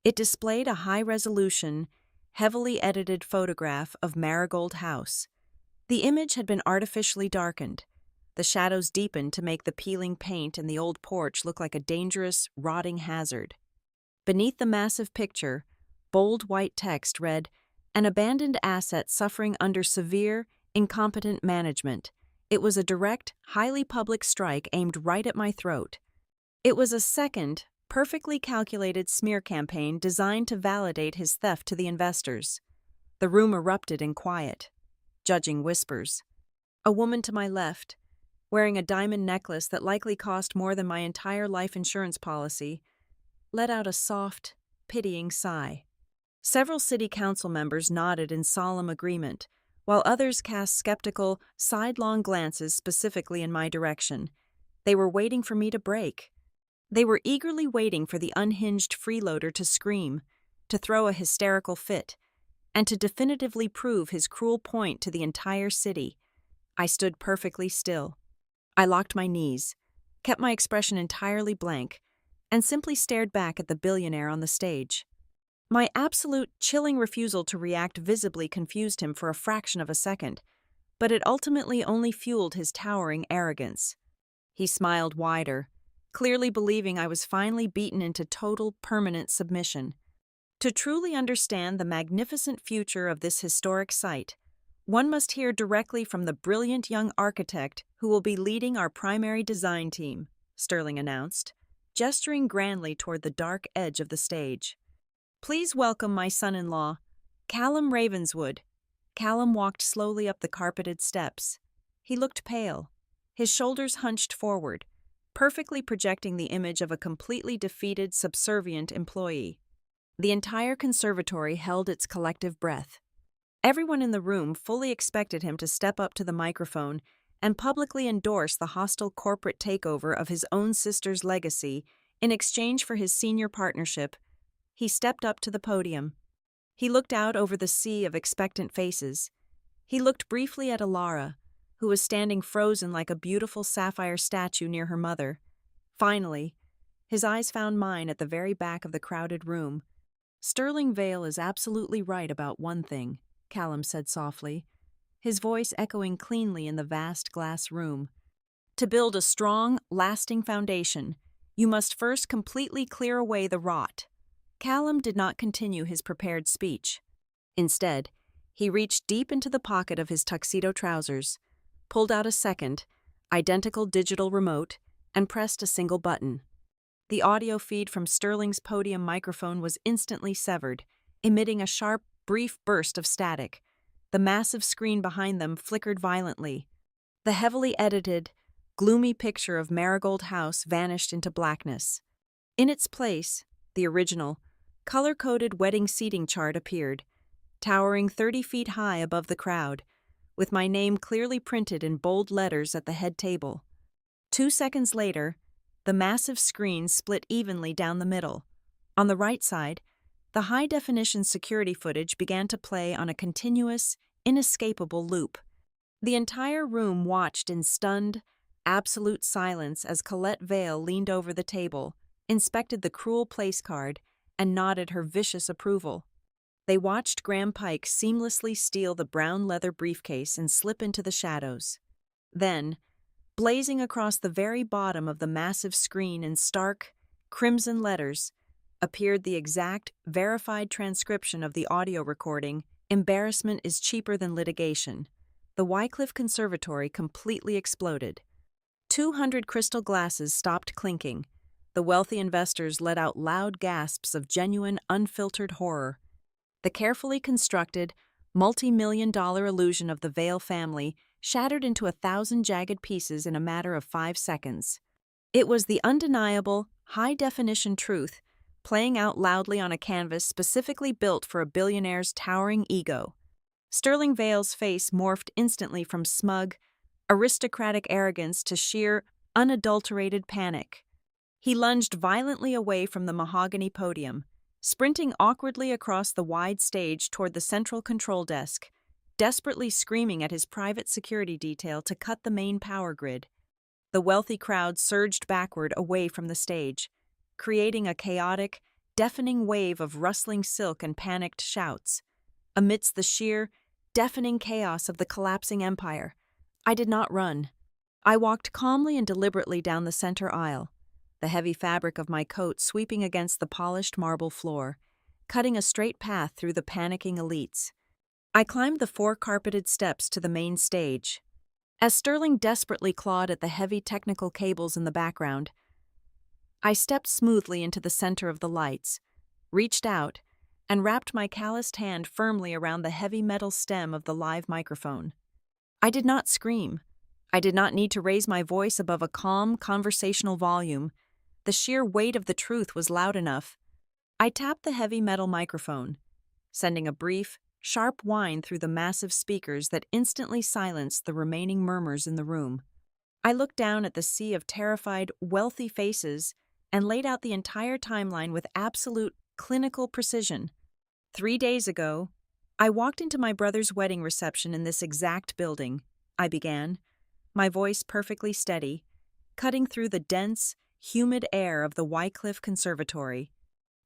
It displayed a high-resolution, heavily edited photograph of Marigold House. The image had been artificially darkened. The shadows deepened to make the peeling paint in the old porch look like a dangerous, rotting hazard. Beneath the massive picture, bold white text read, "An abandoned asset suffering under severe, incompetent management." It was a direct, highly public strike aimed right at my throat. It was a second, perfectly calculated smear campaign designed to validate his theft to the investors. The room erupted in quiet, judging whispers. A woman to my left, wearing a diamond necklace that likely cost more than my entire life insurance policy, let out a soft, pitying sigh. Several city council members nodded in solemn agreement, while others cast skeptical, sidelong glances specifically in my direction. They were waiting for me to break. They were eagerly waiting for the unhinged freeloader to scream, to throw a hysterical fit, and to definitively prove his cruel point to the entire city. I stood perfectly still. I locked my knees, kept my expression entirely blank, and simply stared back at the billionaire on the stage. My absolute, chilling refusal to react visibly confused him for a fraction of a second, but it ultimately only fueled his towering arrogance. He smiled wider, clearly believing I was finally beaten into total, permanent submission. To truly understand the magnificent future of this historic site, one must hear directly from the brilliant young architect who will be leading our primary design team, Sterling announced, gesturing grandly toward the dark edge of the stage. Please welcome my son-in-law, Callum Ravenswood. Callum walked slowly up the carpeted steps. He looked pale, his shoulders hunched forward, perfectly projecting the image of a completely defeated, subservient employee. The entire conservatory held its collective breath. Everyone in the room fully expected him to step up to the microphone and publicly endorse the hostile corporate takeover of his own sister's legacy in exchange for his senior partnership. He stepped up to the podium. He looked out over the sea of expectant faces. He looked briefly at Alara, who was standing frozen like a beautiful sapphire statue near her mother. Finally, his eyes found mine at the very back of the crowded room. Sterling Vale is absolutely right about one thing, Callum said softly, his voice echoing cleanly in the vast glass room. To build a strong, lasting foundation, you must first completely clear away the rot. Callum did not continue his prepared speech. Instead, he reached deep into the pocket of his tuxedo trousers, pulled out a second, identical digital remote, and pressed a single button. The audio feed from Sterling's podium microphone was instantly severed, emitting a sharp, brief burst of static. The massive screen behind them flickered violently. The heavily edited, gloomy picture of Marigold House vanished into blackness. In its place, the original, color-coded wedding seating chart appeared, towering 30 feet high above the crowd, with my name clearly printed in bold letters at the head table. 2 seconds later, the massive screen split evenly down the middle. On the right side, the high-definition security footage began to play on a continuous, inescapable loop. The entire room watched in stunned, absolute silence as Colette Vale leaned over the table, inspected the cruel place card, and nodded her vicious approval. They watched Graham Pike seamlessly steal the brown leather briefcase and slip into the shadows. Then, blazing across the very bottom of the massive screen in stark, crimson letters, appeared the exact, verified transcription of the audio recording, "Embarrassment is cheaper than litigation." The Wycliffe Conservatory completely exploded. 200 crystal glasses stopped clinking. The wealthy investors let out loud gasps of genuine, unfiltered horror. The carefully constructed, multi-million-dollar illusion of the Vale family shattered into 1,000 jagged pieces in a matter of 5 seconds. It was the undeniable, high-definition truth, playing out loudly on a canvas specifically built for a billionaire's towering ego. Sterling Vale's face morphed instantly from smug, aristocratic arrogance to sheer, unadulterated panic. He lunged violently away from the mahogany podium, sprinting awkwardly across the wide stage toward the central control desk, desperately screaming at his private security detail to cut the main power grid. The wealthy crowd surged backward away from the stage, creating a chaotic, deafening wave of rustling silk and panicked shouts. Amidst the sheer, deafening chaos of the collapsing empire, I did not run. I walked calmly and deliberately down the center aisle, the heavy fabric of my coat sweeping against the polished marble floor, cutting a straight path through the panicking elites. I climbed the 4 carpeted steps to the main stage. As Sterling desperately clawed at the heavy technical cables in the background, I stepped smoothly into the center of the lights, reached out, and wrapped my calloused hand firmly around the heavy metal stem of the live microphone. I did not scream. I did not need to raise my voice above a calm, conversational volume. The sheer weight of the truth was loud enough. I tapped the heavy metal microphone, sending a brief, sharp whine through the massive speakers that instantly silenced the remaining murmurs in the room. I looked down at the sea of terrified, wealthy faces and laid out the entire timeline with absolute, clinical precision. 3 days ago, I walked into my brother's wedding reception in this exact building, I began, my voice perfectly steady, cutting through the dense, humid air of the Wycliffe Conservatory.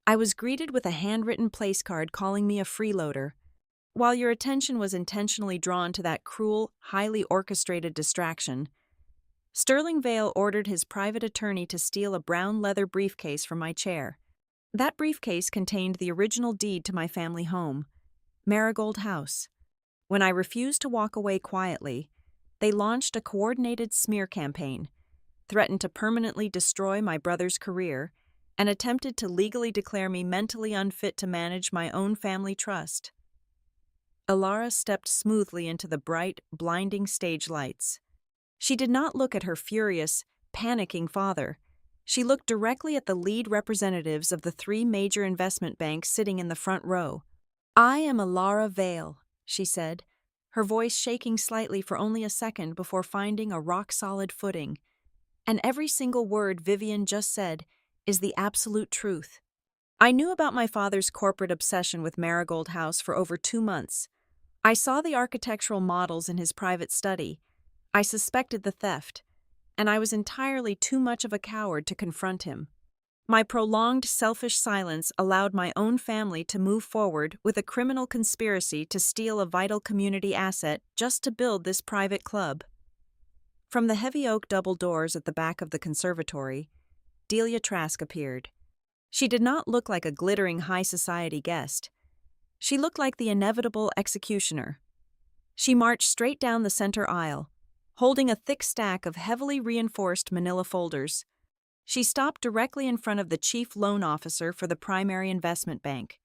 I was greeted with a handwritten place card calling me a freeloader. While your attention was intentionally drawn to that cruel, highly orchestrated distraction, Sterling Vale ordered his private attorney to steal a brown leather briefcase from my chair. That briefcase contained the original deed to my family home, Marigold House. When I refused to walk away quietly, they launched a coordinated smear campaign, threatened to permanently destroy my brother's career, and attempted to legally declare me mentally unfit to manage my own family trust. Alara stepped smoothly into the bright, blinding stage lights. She did not look at her furious, panicking father. She looked directly at the lead representatives of the 3 major investment banks sitting in the front row. "I am Alara Vale," she said, her voice shaking slightly for only a second before finding a rock-solid footing. "And every single word Vivian just said is the absolute truth. I knew about my father's corporate obsession with Marigold House for over 2 months. I saw the architectural models in his private study. I suspected the theft, and I was entirely too much of a coward to confront him. My prolonged selfish silence allowed my own family to move forward with a criminal conspiracy to steal a vital community asset just to build this private club." From the heavy oak double doors at the back of the conservatory, Delia Trask appeared. She did not look like a glittering high society guest. She looked like the inevitable executioner. She marched straight down the center aisle, holding a thick stack of heavily reinforced manila folders. She stopped directly in front of the chief loan officer for the primary investment bank.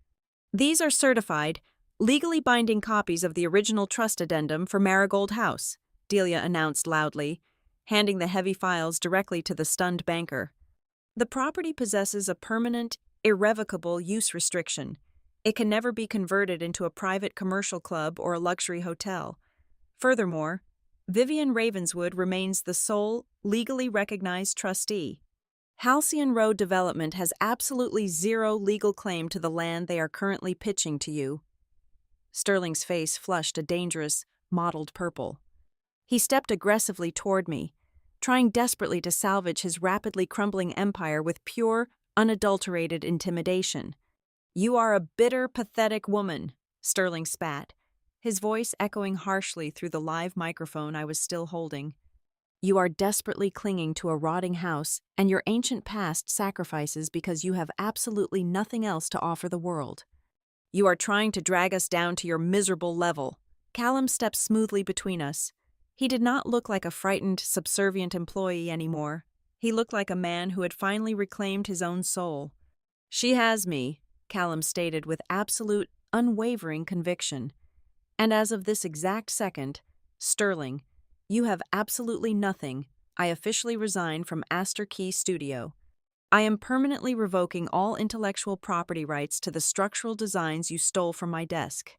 "These are certified, legally binding copies of the original trust addendum for Marigold House," Delia announced loudly, handing the heavy files directly to the stunned banker. "The property possesses a permanent, irrevocable use restriction. It can never be converted into a private commercial club or a luxury hotel. Furthermore, Vivian Ravenswood remains the sole, legally recognized trustee. Halcyon Road Development has absolutely zero legal claim to the land they are currently pitching to you." Sterling's face flushed a dangerous, mottled purple. He stepped aggressively toward me, trying desperately to salvage his rapidly crumbling empire with pure, unadulterated intimidation. "You are a bitter, pathetic woman," Sterling spat, his voice echoing harshly through the live microphone I was still holding. "You are desperately clinging to a rotting house and your ancient past sacrifices because you have absolutely nothing else to offer the world. You are trying to drag us down to your miserable level." Callum stepped smoothly between us. He did not look like a frightened, subservient employee anymore. He looked like a man who had finally reclaimed his own soul. "She has me," Callum stated with absolute, unwavering conviction. "And as of this exact second, Sterling, you have absolutely nothing. I officially resign from Astor Key Studio. I am permanently revoking all intellectual property rights to the structural designs you stole from my desk.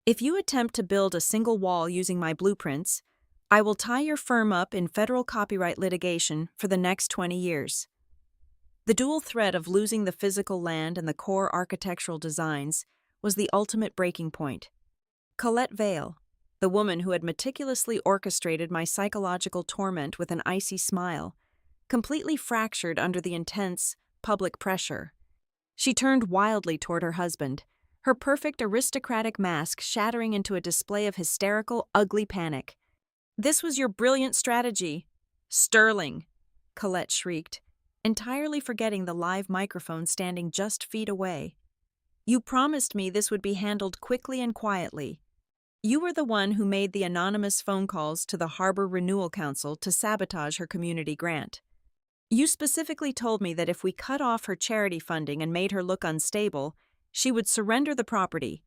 If you attempt to build a single wall using my blueprints, I will tie your firm up in federal copyright litigation for the next 20 years. The dual threat of losing the physical land and the core architectural designs was the ultimate breaking point. Colette Vale, the woman who had meticulously orchestrated my psychological torment with an icy smile, completely fractured under the intense, public pressure. She turned wildly toward her husband, her perfect aristocratic mask shattering into a display of hysterical, ugly panic. "This was your brilliant strategy, Sterling," Colette shrieked, entirely forgetting the live microphone standing just feet away. "You promised me this would be handled quickly and quietly. You were the one who made the anonymous phone calls to the Harbor Renewal Council to sabotage her community grant. You specifically told me that if we cut off her charity funding and made her look unstable, she would surrender the property."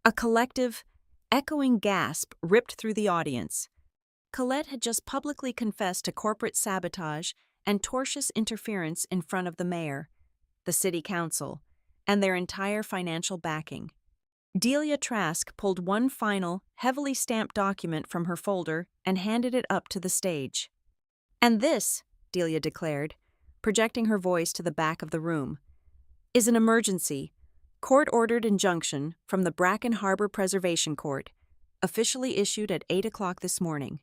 A collective, echoing gasp ripped through the audience. Colette had just publicly confessed to corporate sabotage and tortious interference in front of the mayor, the city council, and their entire financial backing. Delia Trask pulled one final, heavily stamped document from her folder and handed it up to the stage. "And this," Delia declared, projecting her voice to the back of the room, "is an emergency, court-ordered injunction from the Bracken Harbor Preservation Court, officially issued at 8 o'clock this morning.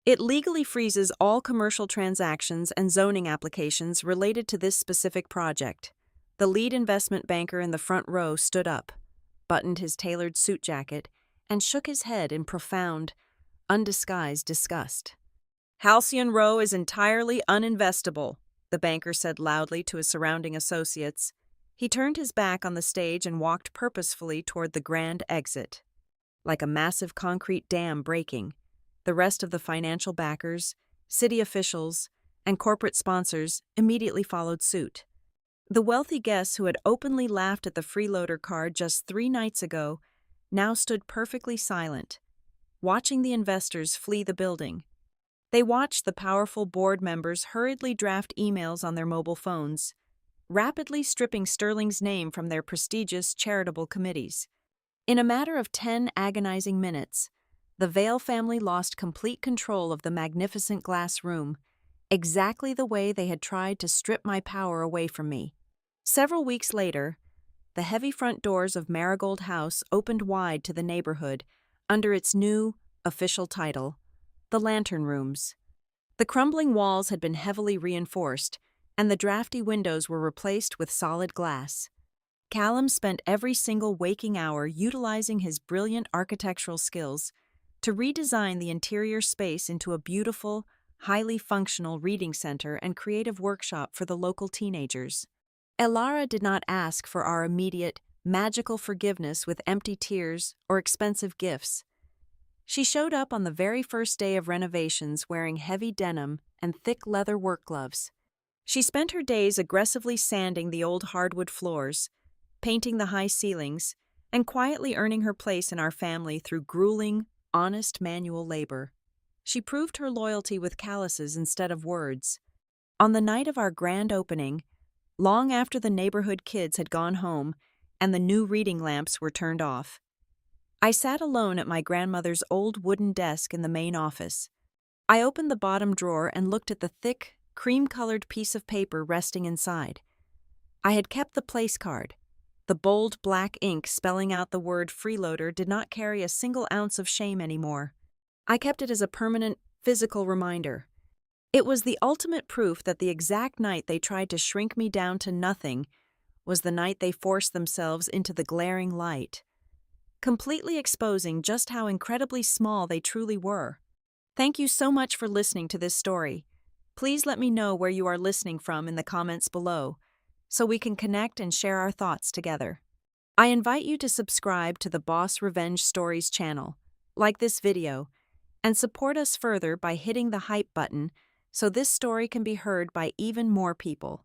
It legally freezes all commercial transactions and zoning applications related to this specific project." The lead investment banker in the front row stood up, buttoned his tailored suit jacket, and shook his head in profound, undisguised disgust. "Halcyon Row is entirely uninvestable," the banker said loudly to his surrounding associates. He turned his back on the stage and walked purposefully toward the grand exit. Like a massive concrete dam breaking, the rest of the financial backers, city officials, and corporate sponsors immediately followed suit. The wealthy guests who had openly laughed at the Freeloader card just 3 nights ago now stood perfectly silent, watching the investors flee the building. They watched the powerful board members hurriedly draft emails on their mobile phones, rapidly stripping Sterling's name from their prestigious charitable committees. In a matter of 10 agonizing minutes, the Vale family lost complete control of the magnificent glass room, exactly the way they had tried to strip my power away from me. Several weeks later, the heavy front doors of Marigold House opened wide to the neighborhood under its new, official title, the Lantern Rooms. The crumbling walls had been heavily reinforced, and the drafty windows were replaced with solid glass. Callum spent every single waking hour utilizing his brilliant architectural skills to redesign the interior space into a beautiful, highly functional reading center and creative workshop for the local teenagers. Elara did not ask for our immediate, magical forgiveness with empty tears or expensive gifts. She showed up on the very first day of renovations wearing heavy denim and thick leather work gloves. She spent her days aggressively sanding the old hardwood floors, painting the high ceilings, and quietly earning her place in our family through grueling, honest manual labor. She proved her loyalty with calluses instead of words. On the night of our grand opening, long after the neighborhood kids had gone home and the new reading lamps were turned off, I sat alone at my grandmother's old wooden desk in the main office. I opened the bottom drawer and looked at the thick, cream-colored piece of paper resting inside. I had kept the place card. The bold black ink spelling out the word Freeloader did not carry a single ounce of shame anymore. I kept it as a permanent, physical reminder. It was the ultimate proof that the exact night they tried to shrink me down to nothing was the night they forced themselves into the glaring light, completely exposing just how incredibly small they truly were. Thank you so much for listening to this story. Please let me know where you are listening from in the comments below, so we can connect and share our thoughts together. I invite you to subscribe to the Boss Revenge Stories channel, like this video, and support us further by hitting the hype button so this story can be heard by even more people.